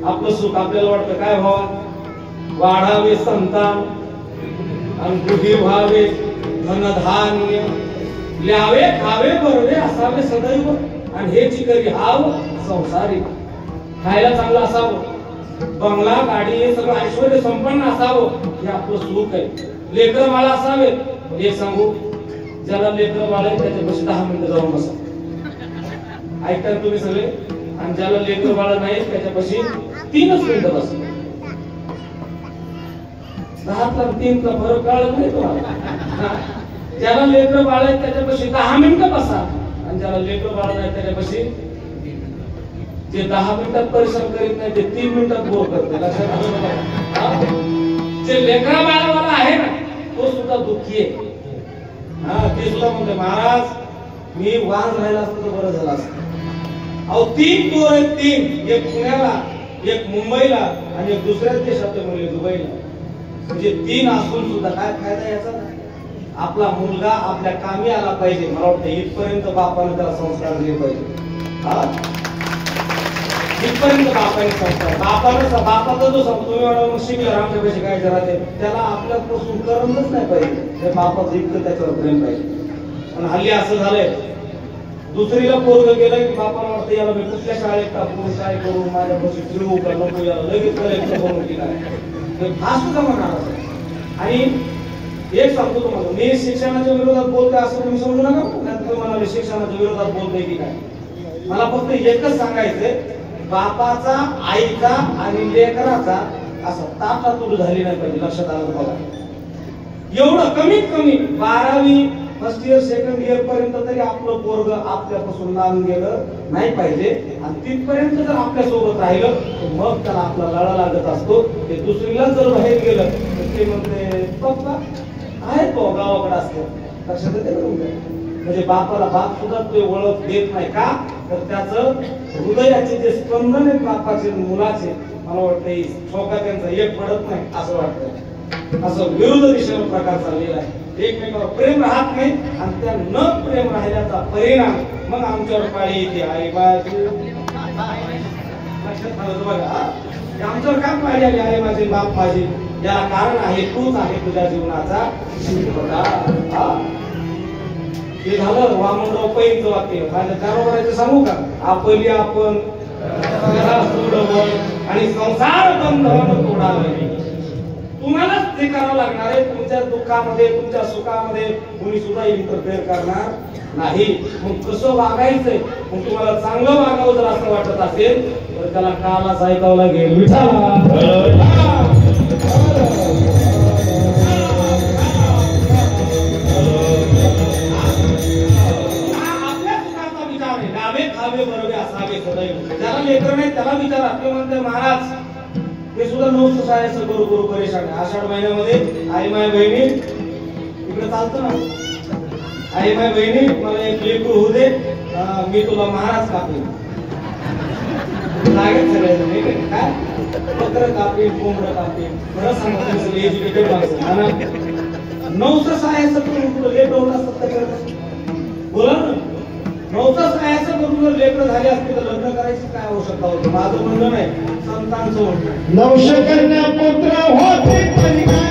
आपलं सुख आपल्याला वाटतं काय व्हावं वाढावे संतान आणि बुद्धी व्हावे धनधान्य ल्यावे खावे बरवे असावे सदैव आणि हे चिकरी हाव संसारी खायला चांगलं असावं बंगला गाडी हे सगळं ऐश्वर्य संपन्न असावं हे आपलं सुख आहे लेकर बाळ असावे एक सांगू ज्याला लेकर बाळ आहे त्याच्यापाशी 10 मिनिटं जाऊन बसा ऐकता तुम्ही सगळे आणि ज्याला लेकर बाळ नाही त्याच्यापाशी 3 मिनिटं बसा 10 आणि 3 चा फरक कळत नाही तुम्हाला ज्याला लेकर बाळ आहे त्याच्यापाशी 10 मिनिटं बसा आणि ज्याला लेकर बाळ नाही त्याच्यापाशी जे 10 मिनिटात परिश्रम करीत नाही ते 3 मिनिटात बोर करते लक्षात आलं जे लेकरा बाळावाला आहे ना तो सुद्धा दुःखी आहे ते सुद्धा म्हणते महाराज मी वाज राहिला असतो तर बरं झालं असतं अहो 3 पोर आहेत 3 एक पुण्याला एक मुंबईला आणि एक दुसऱ्याच देशात म्हणजे दुबईला म्हणजे 3 असून सुद्धा काय फायदा याचा आपला मुलगा आपल्या कामी आला पाहिजे मला वाटतं इथपर्यंत बापाने त्याला संस्कार दिले पाहिजे इथपर्यंत बापाने संस्कार बापाचा जो तुम्ही म्हणाल मग शिकला आमच्यापेक्षा काय राहते त्याला आपल्यापासून करणच नाही पाहिजे त्या बापाचं इतकं त्याच्यावर प्रेम पाहिजे पण हल्ली असं झालंय दुसरीला पोरग गेलं की बापाला वाटतं याला मी कुठल्या शाळेत टाकू काय करू माझ्यापाशी फिरवू का नको याला लगेच कलेक्टर बनवू की काय हा सुद्धा म्हणणार आणि एक सांगतो तुम्हाला मी शिक्षणाच्या विरोधात बोलते असं तुम्ही समजू नका तुम्ही म्हणाले शिक्षणाच्या विरोधात बोलते की काय मला फक्त एकच सांगायचंय बापाचा आईचा आणि लेकराचा असा ताटातूट झाली नाही पाहिजे लक्षात आलं बघा एवढं कमीत कमी 12वी फर्स्ट इयर सेकंड इयर पर्यंत तरी आपलं पोरग आपल्यापासून लांब गेलं नाही पाहिजे आणि तिथपर्यंत जर आपल्या सोबत राहिलं तर मग त्याला आपला लढा लागत असतो ते दुसरीला जर बाहेर गेलं तर ते म्हणते पप्पा आहे तो गावाकडे असतो लक्षात येते म्हणजे बापाला बाप सुद्धा ते ओळख देत नाही का तर त्याचं हृदयाचे जे स्पंदन आहेत बापाचे मुलाचे मला वाटतं छोका त्यांचा एक पडत नाही असं वाटतं असं विरुद्ध दिशेने प्रकार चाललेला आहे एकमेकावर प्रेम राहत नाही आणि त्या न प्रेम राहिल्याचा परिणाम मग आमच्यावर पाळी येते आई बाजी लक्षात आलं बघा आमच्यावर काय पाळी आली आई माझे बाप माझे याला कारण आहे तूच आहे तुझ्या जीवनाचा हे झालं वामनराव पैंचं वाक्य माझ्या कारोबाराचं सांगू का आपली आपण आणि संसार बंधन तोडावे तुम्हालाच ते करावं लागणार आहे तुमच्या दुःखामध्ये तुमच्या सुखामध्ये कोणी सुद्धा इंटरफेअर करणार नाही मग कसं वागायचंय मग तुम्हाला चांगलं वागावं जर असं वाटत असेल तर त्याला कानाच ऐकावं लागेल विठाला ज्याला लेकर नाही त्याला विचार आपले म्हणते महाराज ते सुद्धा नवस शाळेचं करू करू परेशान आषाढ महिन्यामध्ये आई माय बहिणी इकडे चालतं ना आई माय बहिणी मला एक लेकरू होऊ दे मी तुला महाराज कापले जागेत सगळ्याजण नाही काय पत्र कापी कोंबडं कापी खरं सांगा सगळे एज्युकेटेड माणसं हा ना 900 सायाचं करून तुला लेट होत असतात त्याच्यावर बोला ना 900 सायाचं करून जर लेकर झाले असते तर लग्न करायची काय आवश्यकता होती माझं म्हणणं नाही संतांचं म्हणणं 900 कन्या पुत्र होते तरी काय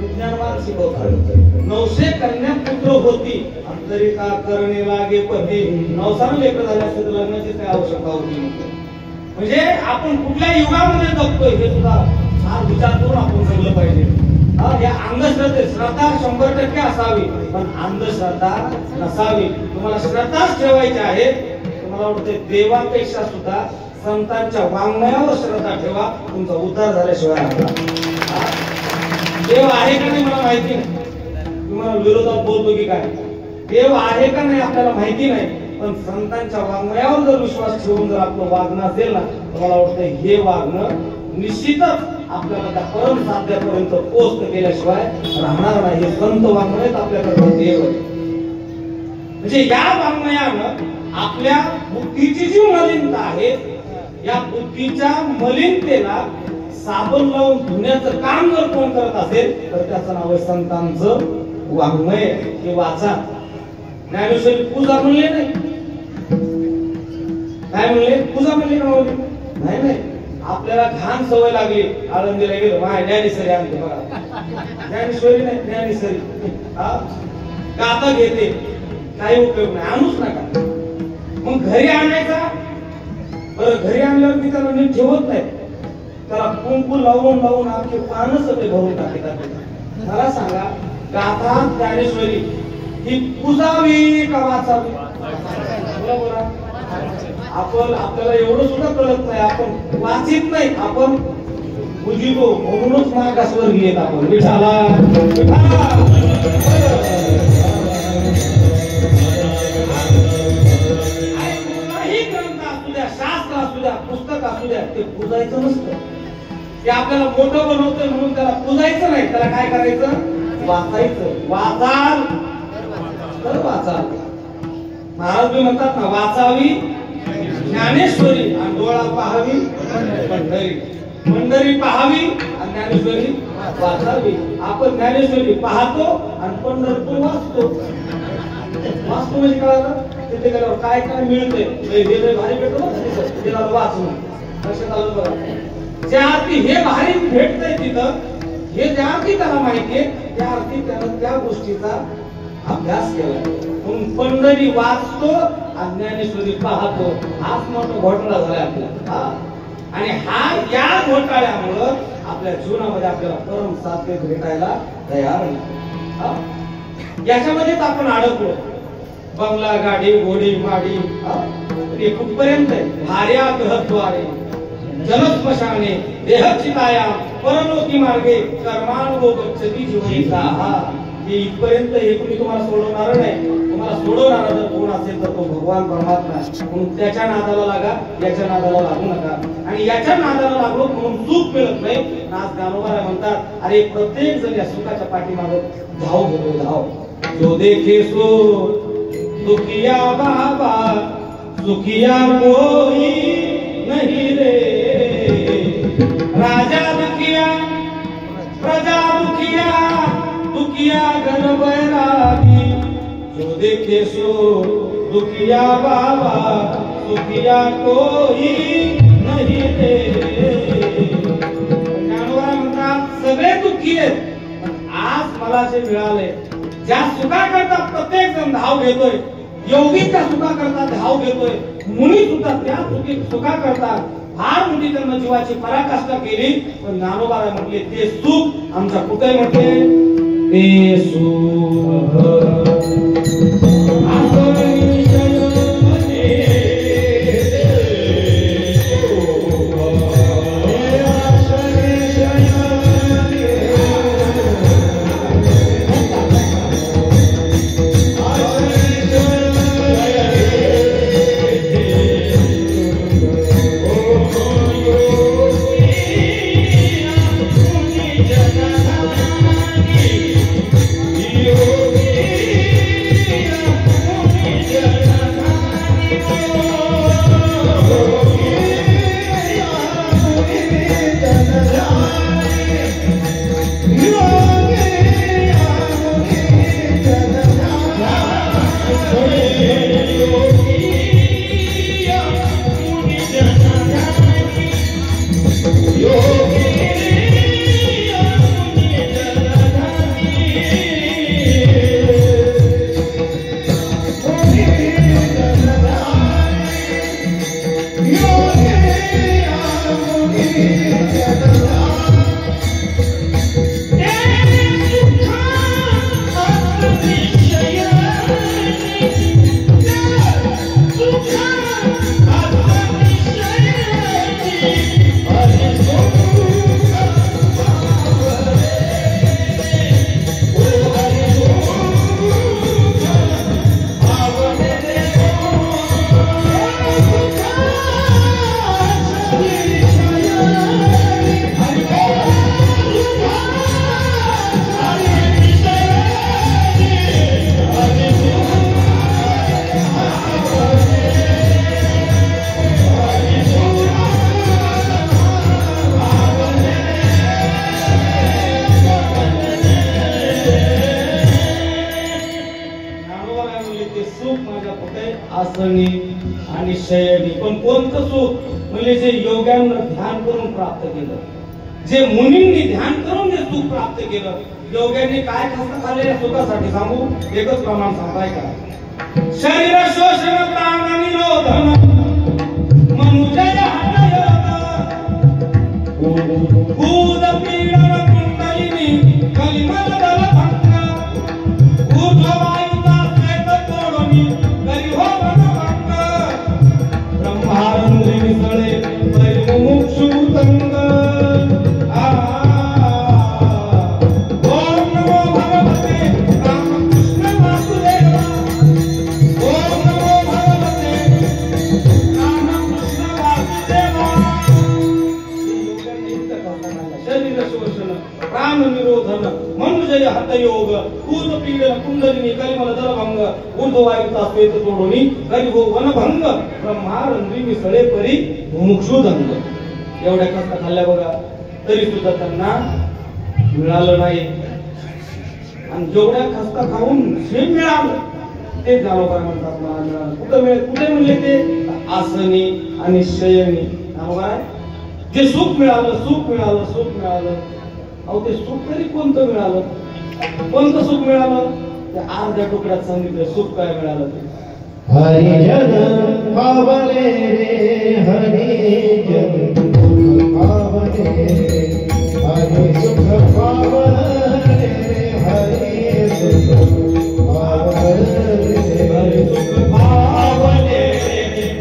विज्ञानवाद शिकवतात 900 कन्या पुत्र होती अंतरी का करणे लागे पती 900 लेकर झाले असते तर लग्नाची काय आवश्यकता होती म्हणजे आपण कुठल्या युगामध्ये जगतोय हे सुद्धा फार विचार करून आपण जगलं पाहिजे या अंधश्रद्धे श्रद्धा 100% असावी पण अंधश्रद्धा नसावी तुम्हाला श्रद्धाच ठेवायची आहे तुम्हाला वाटते देवापेक्षा सुद्धा संतांच्या वाङ्मयावर श्रद्धा ठेवा तुमचा उद्धार झाल्याशिवाय देव आहे का नाही मला माहिती नाही तुम्हाला विरोधात बोलतो की काय देव आहे का नाही आपल्याला माहिती नाही पण संतांच्या वाङ्मयावर जर विश्वास ठेवून जर आपलं वागणं असेल ना तर मला वाटतं हे वागणं निश्चितच आपल्याला त्या परम साध्यापर्यंत पोहोच केल्याशिवाय राहणार नाही हे संत वाङ्मयच आपल्याकडे देव आहे म्हणजे या वाङ्मयानं आपल्या बुद्धीची जी मलिनता आहे या बुद्धीच्या मलिनतेला साबण लावून धुण्याचं काम जर कोण करत असेल तर त्याचं नाव आहे संतांचं वाङ्मय हे वाचा ज्ञानेश्वरी पूजा म्हणले नाही काय म्हणले पूजा म्हणले का म्हणले नाही आपल्याला घाण सवय लागली आळंदीला गेलो माय ज्ञानेश्वरी आणते बघा ज्ञानेश्वरी नाही ज्ञानेश्वरी गाता घेते काही उपयोग नाही आणूच नका मग घरी आणायचा बरं घरी आणल्यावर मी त्याला नीट ठेवत नाही त्याला कुंकू लावून लावून आपले पानच ते भरून टाकतात मला सांगा गाथा ज्ञानेश्वरी ही पूजावी का वाचावी बोला आपण आपल्याला एवढं सुद्धा कळत नाही आपण वाचित नाही आपण पूजितो म्हणूनच मागासवर घेत आपण विठाला कुठलाही ग्रंथ असू द्या शास्त्र असू द्या पुस्तक असू द्या ते पूजायचं नसतं ते आपल्याला मोठं बनवतंय म्हणून त्याला पूजायचं नाही त्याला काय करायचं वाचायचं वाचाल तर वाचाल महाराज बी म्हणतात ना वाचावी ज्ञानेश्वरी आणि डोळा पाहावी पंढरी पंढरी पाहावी आणि ज्ञानेश्वरी वाचावी आपण ज्ञानेश्वरी पाहतो आणि पंढरपूर वाचतो वाचतो म्हणजे कळलं तिथे गेल्यावर काय काय मिळतंय भारी भेटतो वाचून लक्षात आलं बघा ज्या अर्थी हे भारी भेटतंय तिथं हे ज्या अर्थी त्याला माहितीये त्या अर्थी त्यानं त्या गोष्टीचा अभ्यास केला म्हणून पंढरी वाचतो आणि ज्ञानेश्वरी पाहतो हाच मोठा घोटाळा झालाय आपला आणि हा या घोटाळ्यामुळं आपल्या जीवनामध्ये आपल्याला परम साध्य भेटायला तयार नाही याच्यामध्येच आपण अडकलो बंगला गाडी घोडी माडी कुठपर्यंत भार्या गृहद्वारे जलस्मशाने देहचिताया परलोकी मार्गे कर्मानुगो गच्छति जीवयिता हे इथपर्यंत हे कुणी तुम्हाला सोडवणार नाही तुम्हाला सोडवणार जर कोण असेल तर तो भगवान परमात्मा म्हणून त्याच्या नादाला लागा याच्या नादाला लागू नका आणि याच्या नादाला लागलो म्हणून सुख मिळत नाही नाथ ज्ञानोबा म्हणतात अरे प्रत्येक जण या सुखाच्या पाठीमागे धाव घेतो धाव जो देखे सो दुखिया बाबा सुखिया कोई नहीं रे राजा दुखिया प्रजा दुखिया दुखिया गण बैरागी जो देखे सो दुखिया बाबा दुखिया कोई नहीं रे ज्ञानोबा म्हणतात सगळे दुःखी आहेत आज मला जे मिळाले ज्या सुखाकरता प्रत्येक जण धाव घेतोय योगी त्या सुखाकरता धाव घेतोय मुनी सुद्धा त्या सुखाकरता फार मोठी त्यांना जीवाची पराकाष्ठा केली पण ज्ञानोबा म्हटले ते सुख आमच्या कुठे म्हटले ते सुख शयनी. पण कोणतं सुख म्हणजे जे योग्यानं ध्यान करून प्राप्त केलं, जे मुनींनी ध्यान करून जे सुख प्राप्त केलं. योग्यांनी काय कष्ट खाल्ले या सुखासाठी सांगू, एकच प्रमाण सांगाय का. शरीर शोषण प्राण निरोधन मनुजय भूत पीडन कुंडलिनी कलिमल बल भंग ऊर्ध्ववायुता श्वेत तोडणी करी हो भंग ब्रह्मानंदी मिसळे परिमुमुक्षु तंग. ओम नमो भगवते रामकृष्ण वासुदेवा. ओम नमो भगवते रामकृष्ण वासुदेवा. शरीर शोषण प्राण निरोधन मनुजय हतयोग भूत पीडन कुंडलिनी कलिमल दलभंग ऊर्ध्ववायुता श्वेत तोडणी करी हो वनभंग ब्रह्मारंद्री मिसळे परी मुमुक्षु दंग. एवढ्या कष्ट खाल्ल्या बघा, तरी सुद्धा त्यांना मिळालं नाही. आणि जेवढ्या कष्ट खाऊन जे मिळालं ते ज्ञानोबा म्हणतात मला मिळालं. कुठे म्हणले ते आसनी आणि शयनी. ज्ञानोबा जे सुख मिळालं, सुख मिळालं, सुख मिळालं. अहो ते सुख तरी कोणतं मिळालं, कोणतं सुख मिळालं ते अर्ध्या तुकड्यात सांगितलं. सुख काय मिळालं ते हरिजन पावले रे हरिजन पावले हरि सुख पावले हरि सुख पावले हरि सुख पावले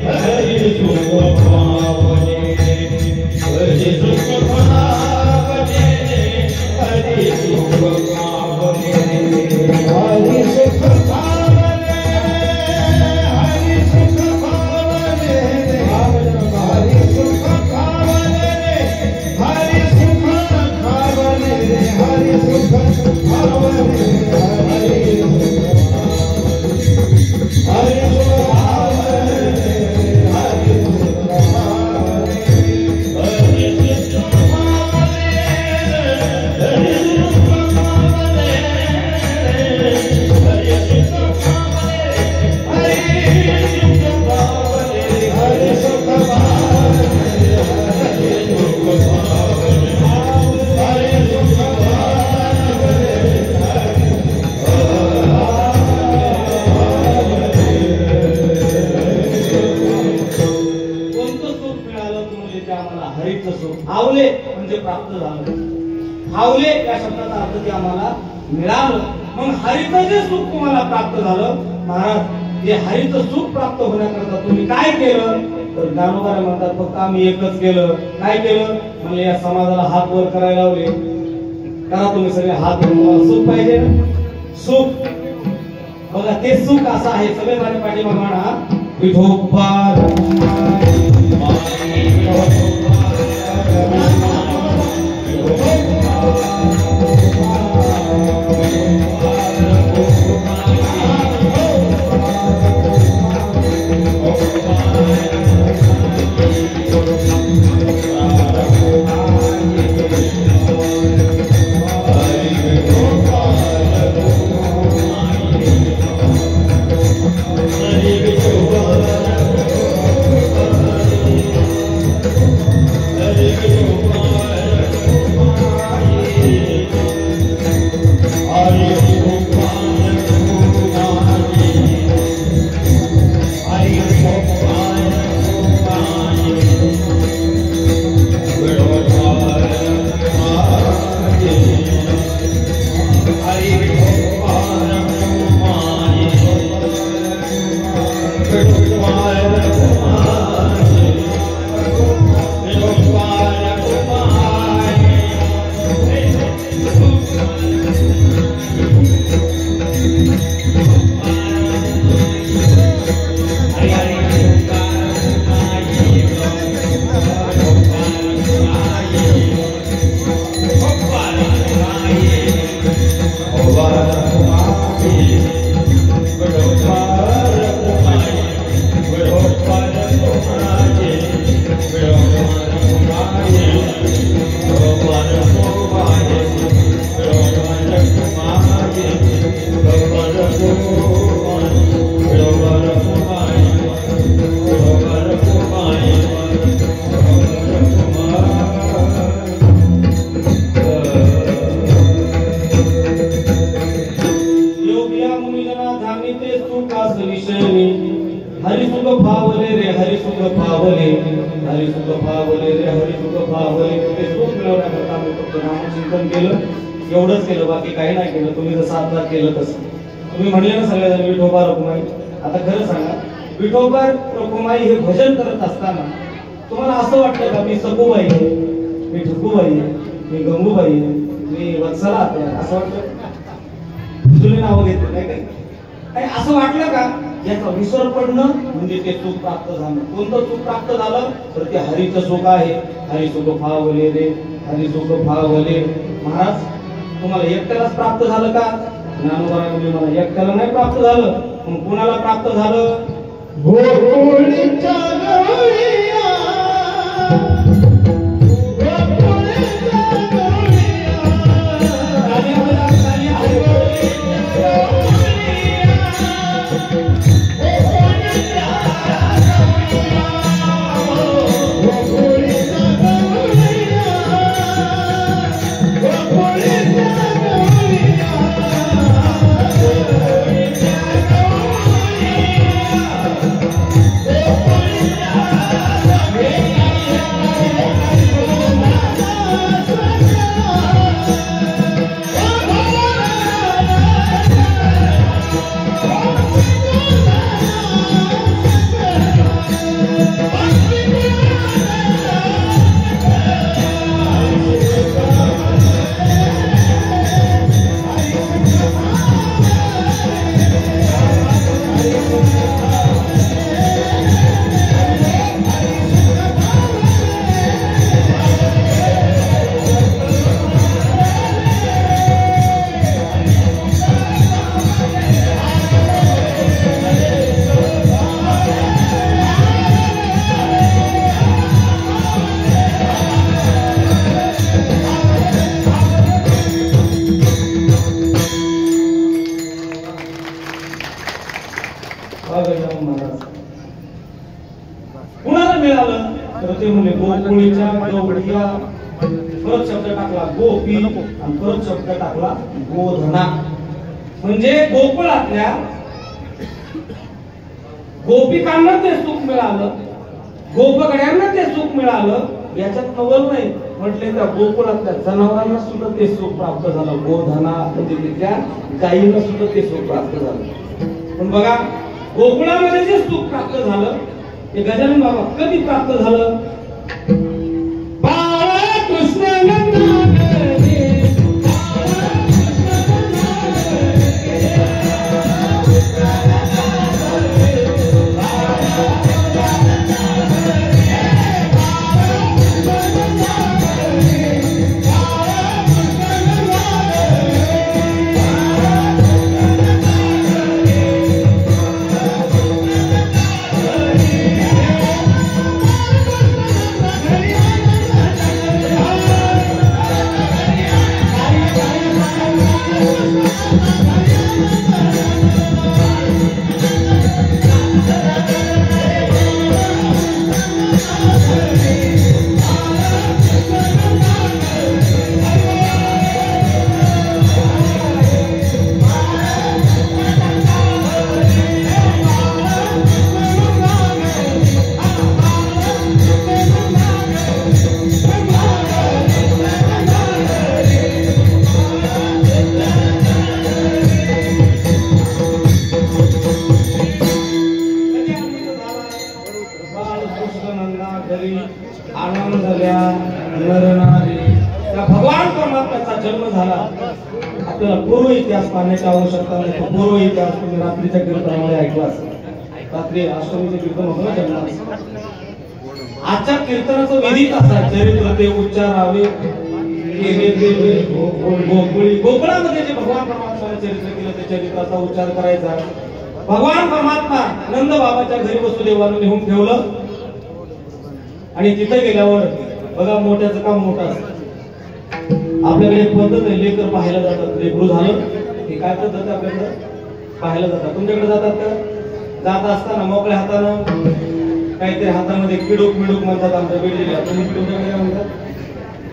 हरि सुख पावले हरि सुख पावले हरि सुख पावले हरि सुख पावले हरि सुख पावले हरि सुख पावले हरि सुख पावले हरि सुख पावले आवले म्हणजे प्राप्त झालं. आवले या शब्दाचा अर्थ ते आम्हाला मिळालं. मग हरिचं जे सुख तुम्हाला प्राप्त झालं महाराज, हे हरिचं सुख प्राप्त होण्याकरता तुम्ही काय केलं तर ज्ञानोबा म्हणतात फक्त आम्ही एकच केलं. काय केलं म्हणजे या समाजाला हात वर करायला लावले. करा तुम्ही सगळे हात वर. तुम्हाला सुख पाहिजे ना, सुख बघा ते सुख असं आहे. सगळे माझ्या पाठीमागे म्हणा विठोबा Bye. पावले रे हरी सुख पावले, ते सुख मिळवण्याकरता आम्ही फक्त नामचिंतन केलं, एवढंच केलं, बाकी काही नाही केलं. तुम्ही जसं आता केलं तसं. तुम्ही म्हणले ना सगळेजण विठोबा रखुमाई, आता खरं सांगा, विठोबा रखुमाई हे भजन करत असताना तुम्हाला असं वाटतं का मी सखूबाई आहे, मी ठकूबाई आहे, मी गंगूबाई आहे, मी वत्सला आहे, असं वाटतं? जुने नावं घेतले नाही काही असं वाटलं का? याचा विसर पडणं म्हणजे ते सुख प्राप्त झालं. कोणतं सुख प्राप्त झालं? तर ते हरीचं सुख आहे. हरी सुख फावले रे हरी सुख फावले. महाराज तुम्हाला एकट्यालाच प्राप्त झालं का? ज्ञानोबा म्हणजे मला एकट्याला नाही प्राप्त झालं, मग कुणाला प्राप्त झालं? गोकुळीच्या गवळीया, गोकुळीच्या गवळीया, कुणाला मिळालं? तर ते म्हणले गोकुळीच्या गवळीया, परत शब्द टाकला गोपी आणि परत शब्द टाकला गोधना. म्हणजे गोकुळातल्या गोपिकांना ते सुख मिळालं, गोपगड्यांना ते सुख मिळालं. याच्यात नवल नाही म्हटले, त्या गोकुळातल्या जनावरांना सुद्धा ते सुख प्राप्त झालं. गोधना म्हणजे तिथल्या गायींना सुद्धा ते सुख प्राप्त झालं. पण बघा गोकुळामध्ये जे सुख प्राप्त झालं ते गजानन बाबा कधी प्राप्त झालं? आनंद झाल्या नरनारी त्या भगवान परमात्म्याचा जन्म झाला. आपल्याला पूर्व इतिहास पाहण्याची आवश्यकता नाही. पूर्व इतिहास तुम्ही रात्रीच्या कीर्तनामध्ये ऐकला असेल. रात्री अष्टमीचे कीर्तन होतं ना जन्माचं. आजच्या कीर्तनाचं विधी कसा? चरित्र ते उच्चारावे गोकुळी. गोकुळामध्ये जे भगवान परमात्म्याने चरित्र केलं ते चरित्राचा उच्चार करायचा. भगवान परमात्मा नंद बाबाच्या घरी वसुदेवानं नेऊन ठेवलं आणि तिथे गेल्यावर बघा मोठ्याचं काम मोठं असतं. आपल्याकडे एक पद्धत आहे, लेकर पाहायला जातात. लेकरू झालं हे काय पद्धत आहे आपल्याकडे? पाहायला जातात. तुमच्याकडे जातात का? जात असताना मोकळ्या हातानं काहीतरी हातामध्ये किडूक मिडूक म्हणतात आमच्या बिल्डिंगला. तुम्ही तुमच्याकडे काय म्हणतात?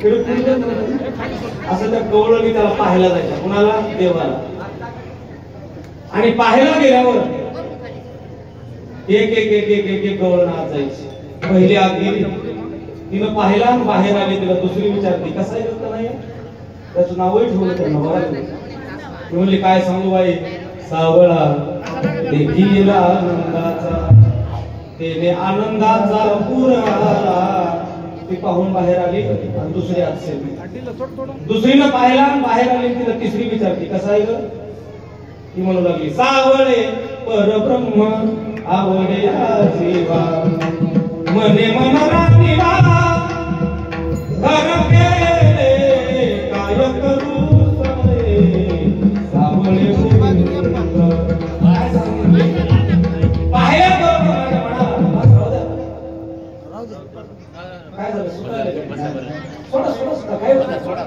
किडूक मिडूक असं त्या गवळणी त्याला पाहायला जायच्या. कुणाला? देवाला. आणि पाहायला गेल्यावर एक एक एक एक एक एक गवळण आत जायची. पहिली आत गेली, तिनं पाहिला आणि बाहेर आली. तिला दुसरी विचारली कसा आहे का नाही, त्याचं नावही ठेवलं तर नवरा. ती म्हणली काय सांगू बाई, सावळा देखील आनंदाचा, तेने आनंदाचा पूर आला. ती पाहून बाहेर आली आणि दुसरी आजचे दुसरीनं पाहिला आणि बाहेर आली. तिला तिसरी विचारली कसा आहे ग. ती म्हणू लागली सावळे परब्रह्म आवडे जीवा, मने मन राखीवा घर केले काय करू सवळे, सावळे बाहेर काय झालं सोडा सोडा सोडा काय होतं सोडा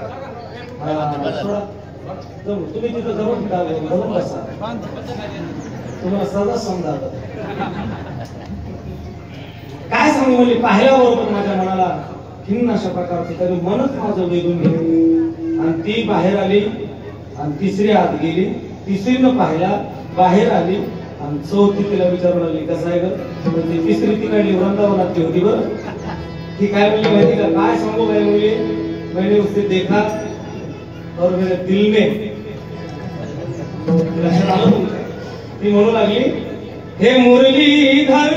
सोडा. तुम्ही तिथं जवळ बसा, तुम्हाला सजा समजा. काय सांगू म्हणजे पाहिल्याबरोबर माझ्या मनाला खिन्न अशा प्रकारचं तरी मनच माझं वेधून गेलं. आणि ती बाहेर आली आणि तिसरी आत गेली. तिसरीनं पाहिला बाहेर आली आणि चौथी तिला विचारू लागली कसं आहे ग. म्हणजे तिसरी ती काढली वृंदावनातली होती बरं. ती काय म्हणली माहिती का, काय सांगू काय म्हणली, मैंने उससे देखा और मेरे दिल में लक्षात आलं तुमच्या. ती म्हणू लागली हे मुरलीधर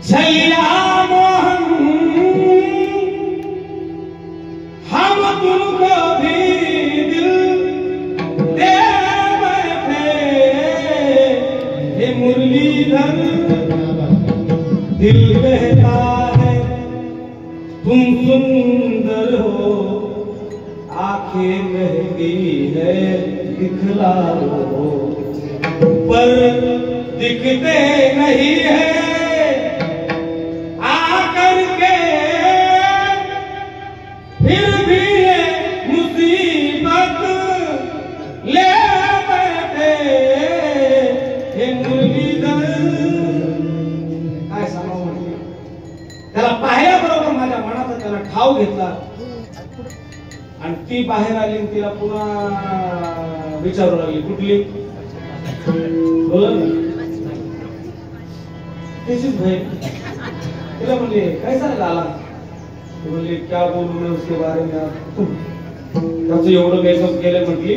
छैया मोहन हम तुमको भी दिल दे बैठे, हे मुरलीधर दिल कहता है तुम सुंदर हो, आंखें महंगी है दिखला लो, पर दिखते नहीं है आकर के फिर भी ये मुसीबत ले बैठे, हे मुरलीधर. काय सांगावं म्हटलं, त्याला पाहिल्याबरोबर माझ्या मनाचा त्याला ठाव घेतला. आणि ती बाहेर आली आणि तिला पुन्हा विचारू लागली कुठली बोला तीच बहीण. तिला म्हणले काय झालं आला. बोलली क्या बोलू मैं उसके बारे में, त्याचं एवढं मेकअप केलंय म्हटली.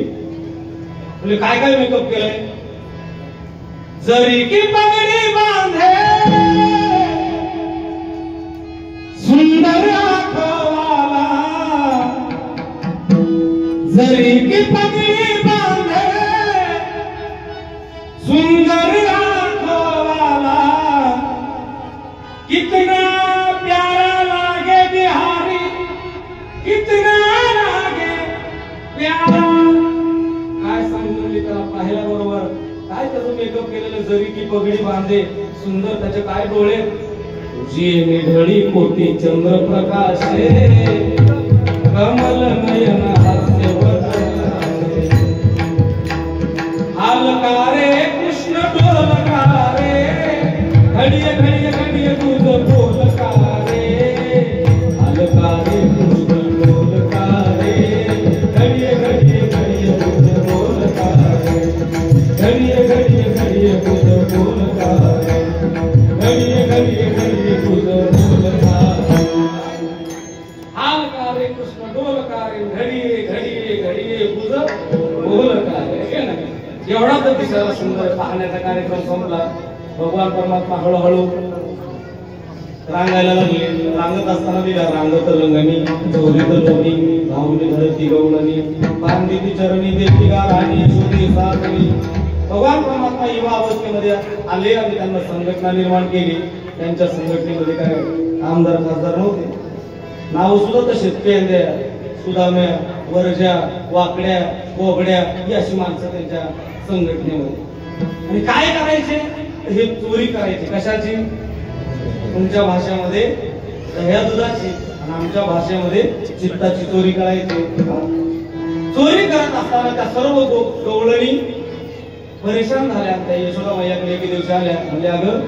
बोलले काय काय मेकअप केलंय. जरी की पगडी बांधे सुंदर आंखों वाला, जरी की पगड़ी बांधे सुंदर आंखों वाला, कितना प्यारा लागे बिहारी, कितना लागे प्यारा. काय सांगू त्याला पाहिल्याबरोबर काय त्याचं मेकअप केलेलं, जरी की पगडी बांधे सुंदर, त्याचे काय डोळे, तुझी निढळी कोटी चंद्र प्रकाशे, कमल नयन हालकारे कृष्ण डोलकारे, घडिये घडिये घडिये तुझ बोलकारे, हालकारे कृष्ण डोलकारे, घडिये घडिये घडिये तुझ बोलकारे, घडिये घडिये घडिये तुझ बोलकारे, घडिये घडिये घडिये तुझ बोलकारे, हालकारे कृष्ण डोलकारे, घडिये घडिये घडिये तुझ बोलकारे. एवढा तर दिसायला सुंदर पाहण्याचा कार्यक्रम संपला. भगवान परमात्मा हळूहळू रांगायला लागले. रांगत असताना दिला रांगत लंगणी, चोरीत लोणी, धावली धरती गवळणी, पांदिती चरणी देती गाराणी, शोधी साधणी. भगवान परमात्मा युवा अवस्थेमध्ये आले आणि त्यांना संघटना निर्माण केली. त्यांच्या संघटनेमध्ये काय आमदार खासदार नव्हते, नाव सुद्धा तसेच पेंद्या, सुदाम्या, वरज्या, वाकड्या, बोबड्या ही अशी माणसं त्यांच्या संघटनेमध्ये. आणि काय करायचे, हे चोरी करायची. कशाची, तुमच्या भाषेमध्ये दह्या दुधाची आणि आमच्या भाषेमध्ये चित्ताची चोरी करायची. चोरी करत असताना त्या सर्व गवळणी परेशान झाल्या. त्या यशोदा मैयाकडे एके दिवशी आल्या. म्हणजे अगं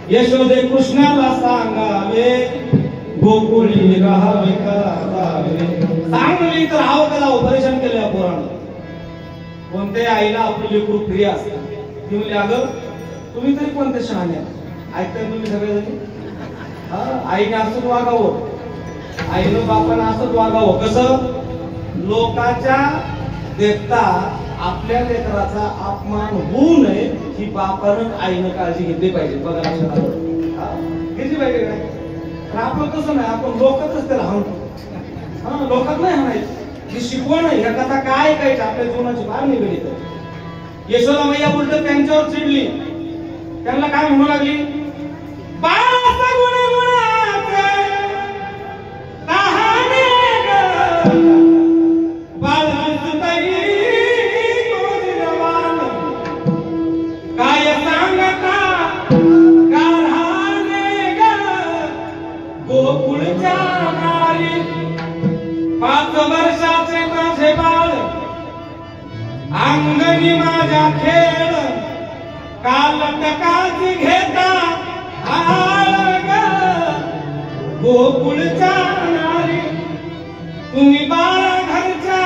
यशोदे कृष्णाला सांगावे गोकुळी राहावे करावे. सांगली तर राहावं का जावं, परेशान केलं या पोरानं. कोणत्या आईला आपलं लेकरू प्रिय असतं. ती म्हणली अगं तुम्ही तरी कोणत्या शहाण्या ऐकताय तुम्ही सगळेजण. आईने असंच वागावं, आईनं बापानं असंच वागावं. कसं? लोकांच्या देखता आपल्या लेकराचा अपमान होऊ नये ही बापानं आईनं काळजी घेतली पाहिजे. बघा लक्षात आलं, घेतली पाहिजे काय? पण आपण तसं नाही, आपण लोकांच त्याला हाणतो. लोकात नाही हाणायचं, ही शिकवण आहे. ह्या कथा काय ऐकायचं आपल्या जीवनाची फार निगडीत आहे. यशोदा मैया उलट त्यांच्यावर चिडली, त्यांना काय म्हणू लागली? बाळाचा गुणगुणाचे कहाणी ग, बाळाची तुझी जवान काय सांगता गाढाने ग, गोकुळच्या नारी 5 वर्षाचे माझे बाळ अंगणी माझ्या खेळ काल टकाची घेता आग, गोकुळच्या नारी तुम्ही बाळा घरच्या,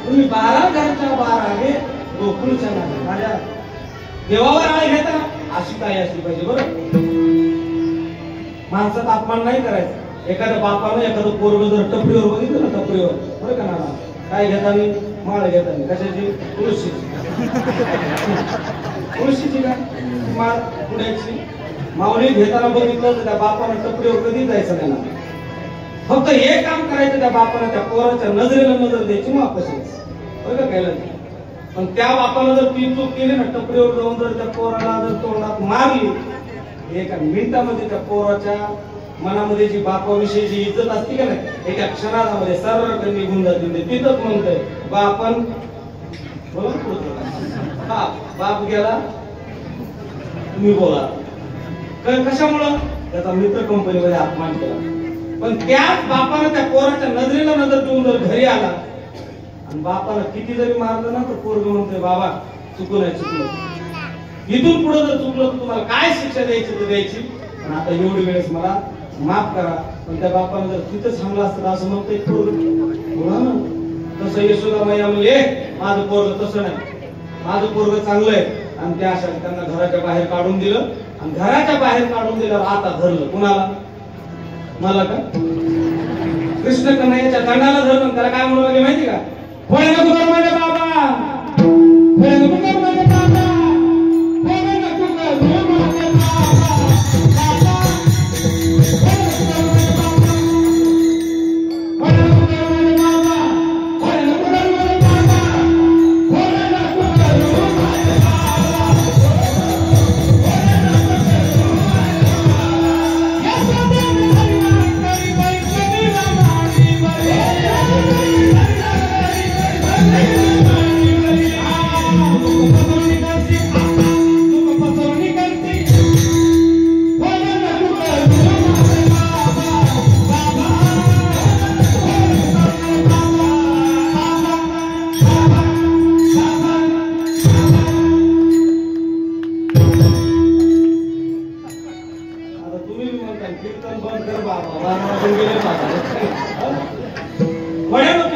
तुम्ही 12 घरच्या 12 हे गोकुळच्या नारी. माझ्या देवावर आळ घेता अशी काय असली पाहिजे. बरं, माणसाचा अपमान नाही करायचा. एखाद्या बापानं एखादं पोरगं जर टपरीवर बघितलं ना, टपरीवर बरं का ना, काय घेताना? माळ घेताना. कशाची? तुळशीची. तुळशीची काय माळ पुण्याची. माऊली घेताना बघितलं तर त्या बापानं टपरीवर कधी जायचं नाही ना. फक्त हे काम करायचं, त्या बापानं त्या पोराच्या नजरेला नजर द्यायची, मग कशाच बरं का केलं. पण त्या बापानं जर ती चूक केली ना, टपरीवर जाऊन जर त्या पोराला जर तोंडात मारली, एका मिनिटामध्ये त्या पोराच्या मनामध्ये जी बापाविषयी इज्जत असते का नाही, एका क्षणामध्ये सर्व निघून जाते. तिथंच म्हणतंय बापन बोला, बाप गेला तुम्ही बोला. कशामुळं? त्याचा मित्र कंपनीमध्ये अपमान केला. पण त्याच बापानं त्या पोराच्या नजरेला नजर देऊन जर घरी आला आणि बापाला किती जरी मारलं ना, तर पोरगं म्हणतोय बाबा चुकलं नाही, चुकलं. इथून पुढे जर चुकलं तर तुम्हाला काय शिक्षा द्यायची तर द्यायची, पण आता एवढी वेळेस मला माफ करा. पण त्या बापानं जर तिथंच थांबला असतं असं म्हणतोय बोला ना. तसं यशोदा मैया म्हणले माझं पोरग तसं नाही, माझं पोरग चांगलं आहे. आणि त्या अशा त्यांना घराच्या बाहेर काढून दिलं. आणि घराच्या बाहेर काढून दिल्यावर आता धरलं कुणाला? मला का? कृष्ण कन्हैयाच्या दंडाला धरलं. त्याला काय म्हणू लागले माहिती का? होय नको करू माझे बाबा, होय नको करू माझे बाबा, होय नको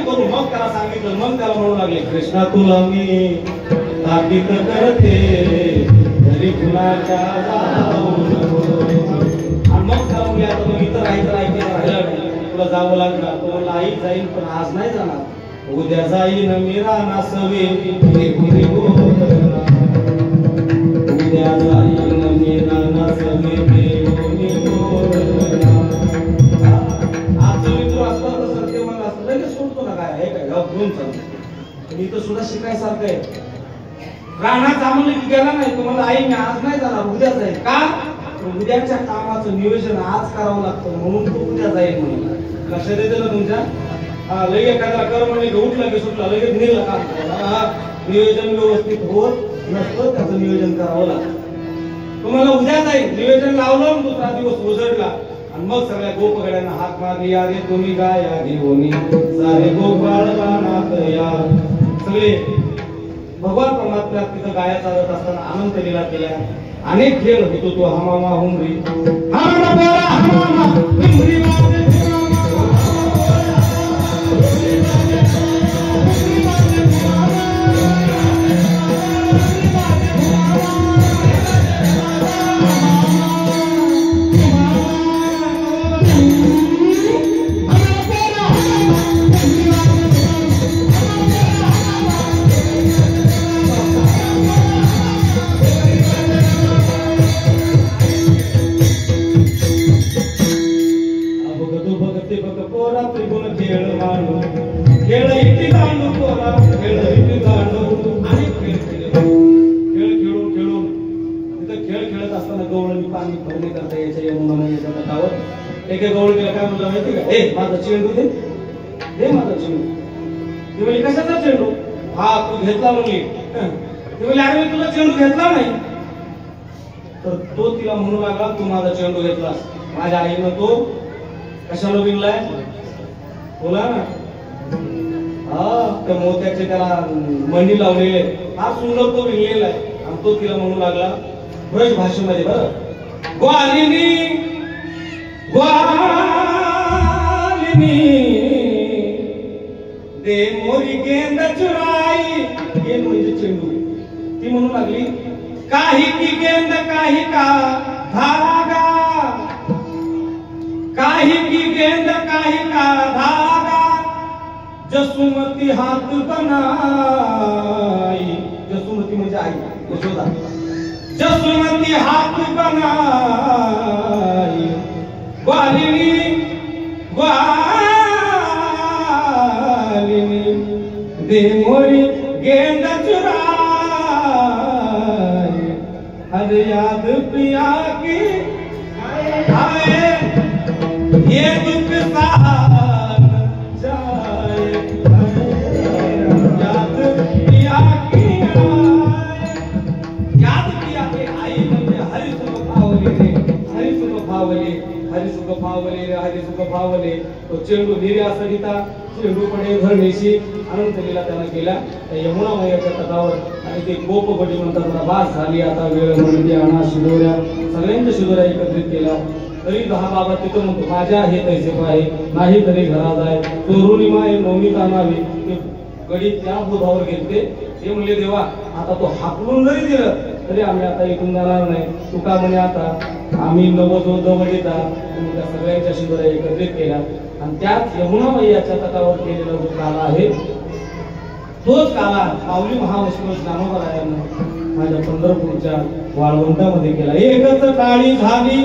करू माझे कृष्णा तुला मी ताकीद करते घरी कुणाच्या मग जाऊन घ्या. आता मग इथं राहायचं राहिलं नाही, तुला जावं लागलं. तो म्हणला आई जाईल पण आज नाही जाणार, उद्या जाईन मी राहणार सवे, उद्या जाईन मी राहणार सवे. आज जरी तू असला तर सत्य म्हणलं असतं लगेच सोडतो ना. काय आहे काय घेऊन चालतो. इथं सुद्धा शिकायसारखं आहे. राहणार म्हणलं की गेला नाही, तुम्हाला आई मी आज नाही जाणार उद्या जाईल. का? उद्याच्या कामाचं नियोजन आज करावं लागतं म्हणून तो उद्या जाईल म्हणून. लक्षात येते ना तुमच्या? लगेच एखाद्याला कर म्हणले उठला की सुटला लगेच निघला काम. नियोजन व्यवस्थित होत नसतं, त्याचं नियोजन करावं लागतं. तुम्हाला उद्या जाईल नियोजन लावलं, दुसरा दिवस उजडला आणि मग सगळ्या गोपगड्यांना हाक मारली, या रे तुम्ही गाया घेऊन सारे गोपाळ गानात या. सगळे भगवान परमात्म्यात तिथं गाया चालत असताना अनंत लीला केल्या. अनेक खेळ होतो तो हमामा हुमरी तिथं खेळ खेळत असताना गवळणी पाणी भरणे करता याच्या यमुना मैयाच्या तटावर एका गवळणीला काय म्हणलं माहिती का, ए माझा चेंडू दे माझा चेंडू. ती म्हणजे कशाचा चेंडू, हा तू घेतला म्हणली. ती म्हणजे अरे मी तुला चेंडू घेतला नाही. तर तो तिला म्हणू लागला तू माझा चेंडू घेतलास. माझ्या आईनं तो कशाला विणलाय बोला ना, हा त्या मोत्याचे त्याला मणी लावलेले, हा सुंदर तो विणलेला आहे. आणि तो तिला म्हणू लागला ब्रज भाषेमध्ये, बरं, ग्वालिनी ग्वालिनी दे मोरी गेंद चुराई. गेंद म्हणजे चेंडू. ती म्हणू लागली काही की गेंद काही का धागा, काही की गेंद काही का धागा, जसुमती हात बनाई. जसुमती म्हणजे आई यशोदा. जसुमती हात बनाई ग्वालिनी ग्वालिनी दे मोरी गेंद चुराई. हर याद पिया की आए ये दुख साथ जाए. याद पिया की याद पिया के आई म्हणजे हरि सुख पावले रे, हरि सुख पावले, हरि सुख पावले रे, हरि सुख पावले. तो चेंडू निर्या सरिता चेंडू पडे धरणेशी अनंत लीला त्यानं केला त्या यमुना मैयाच्या तटावर. आणि ते गोपगोटी म्हणतात मला बास झाली आता वेळ म्हणजे आणा शिदोऱ्या. सगळ्यांच्या शिदोऱ्या एकत्रित केला. तरी 10 बाबा तिथं म्हणतो माझ्या हे तैसे पाहे नाही तरी घरा जाय चोरुणी माय नवनीत आणावी. ते गडी त्या बोधावर गेलते. ते म्हणले देवा आता तो हाकलून जरी दिलं तरी आम्ही आता इथून जाणार नाही. तू का म्हणे आता आम्ही नवजोदवडीता तुम्ही त्या सगळ्यांच्या शिदोऱ्या एकत्रित केल्या. आणि त्याच यमुना मैयाच्या तटावर केलेला जो काला आहे तोच काला माऊली महावैष्णव ज्ञानोबरायांना माझ्या पंढरपूरच्या वाळवंटामध्ये केला. एकच टाळी झाली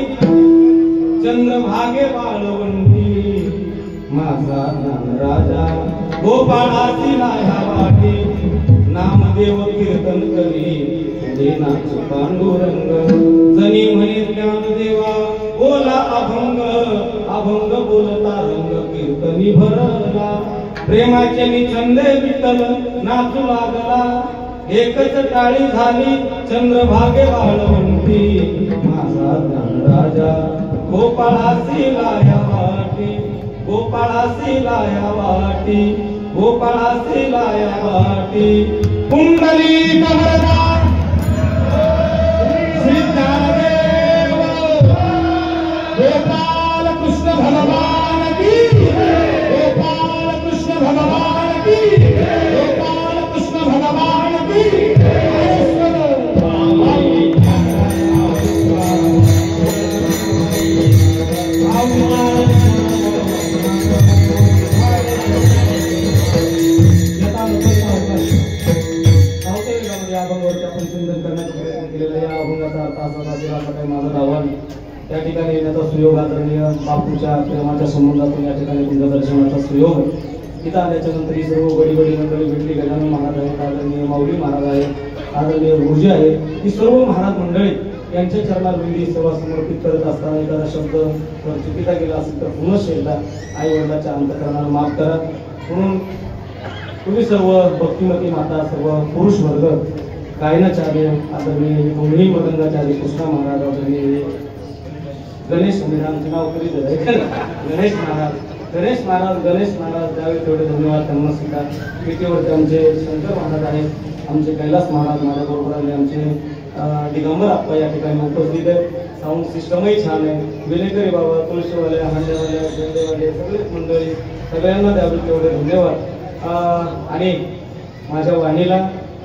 चंद्रभागे वाळवंटी, माझा ज्ञानराजा गोपाळाची लाया वाटी. नामदेव कीर्तन करी देनाच पांडुरंग, जनी म्हणे ज्ञानदेवा बोला अभंग, अभंग बोलता रंग कीर्तनी भरला. प्रेमाचे निछंदे विठ्ठल नाचू लागला. एकच टाळी झाली चंद्रभागे वाळवंटी, माझा ज्ञानराजा गोपाळासी लाया वाटी. गोपाळासी लाया वाटी, गोपाळासी लाया वाटी. कुंडली कमरदा श्री ज्ञानदेव गोपाल कृष्ण भगवान की, गोपाल कृष्ण भगवान की, गोपाल कृष्ण भगवान की. त्या ठिकाणी येण्याचा सुयोग आदरणीय बापूच्या प्रेमाच्या संबंधातून या ठिकाणी तुमच्या दर्शनाचा सुयोग. इथं आल्याच्या नंतर ही सर्व बडी बडी मंडळी भेटली. गजानन महाराज आहेत, आदरणीय माऊली महाराज आहेत, आदरणीय गुरुजी आहेत. ही सर्व महाराज मंडळी यांच्या चरणांविंदी सेवा समर्पित करत असताना एखादा शब्द जर चुकीचा गेला असेल तर पुनश्च एकदा आई वडिलांच्या अंतःकरणाला माफ करा. म्हणून तुम्ही सर्व भक्तिमती माता, सर्व पुरुष वर्ग, गायनाचार्य आदरणीय दोन्ही मदंगाचार्य कृष्णा महाराज, आदरणीय गणेश संविधानचे नाव करीत गणेश महाराज, गणेश महाराज, गणेश महाराज द्यावे तेवढे धन्यवाद त्यांना सुद्धा. पेटीवरती आमचे शंकर महाराज आहेत, आमचे कैलास महाराज माझ्याबरोबर आले, आमचे दिगंबर आप्पा या ठिकाणी उपस्थित आहेत. साऊंड सिस्टमही छान आहे. विलेकरी बाबा, तुळशीवाले, हांडेवाले, झेंडेवाले सगळेच मंडळी, सगळ्यांना द्यावे तेवढे धन्यवाद. आणि माझ्या वाणीला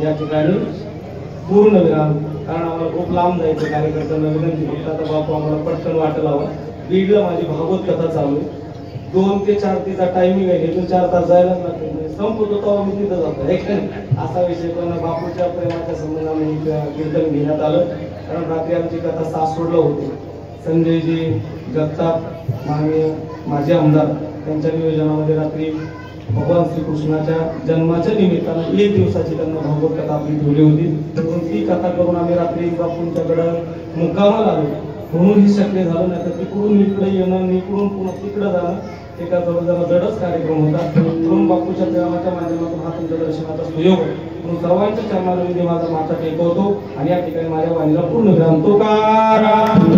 या ठिकाणी पूर्ण विराम, कारण आम्हाला खूप लांब जायचं. कार्यकर्त्यांना विनंती फक्त आता बापू आम्हाला पटकन वाटं लावा. बीडला माझी भागवत कथा चालू आहे. 2 ते 4 तिचा टायमिंग आहे. इथून 4 तास जायलाच लागते. संपतो तेव्हा मी तिथं जातो असा विषय. पण बापूच्या प्रेमाच्या संबंधाने कीर्तन घेण्यात आलं. कारण रात्री आमची कथा सासवडला होती. संजयजी जगताप माननीय माझे आमदार त्यांच्या नियोजनामध्ये रात्री भगवान श्रीकृष्णाच्या जन्माच्या निमित्तानं 1 दिवसाची त्यांना भागवत कथा आपली ठेवली होती. म्हणून ती कथा करून आम्ही रात्री बापूंच्याकडं मुक्कामाला आलो. म्हणून हे शक्य झालं नाही तर तिकडून इकडे येणं, इकडून पुन्हा तिकडं जाणं एका जवळ जरा जडच कार्यक्रम होता. म्हणून बापूच्या प्रेमाच्या माध्यमातून हा तुमच्या दर्शनाचा सुयोग आहे. म्हणून सर्वांच्या चरणाला मी माझा माथा टेकवतो आणि या ठिकाणी माझ्या वाणीला पूर्ण विराम. तुकाराम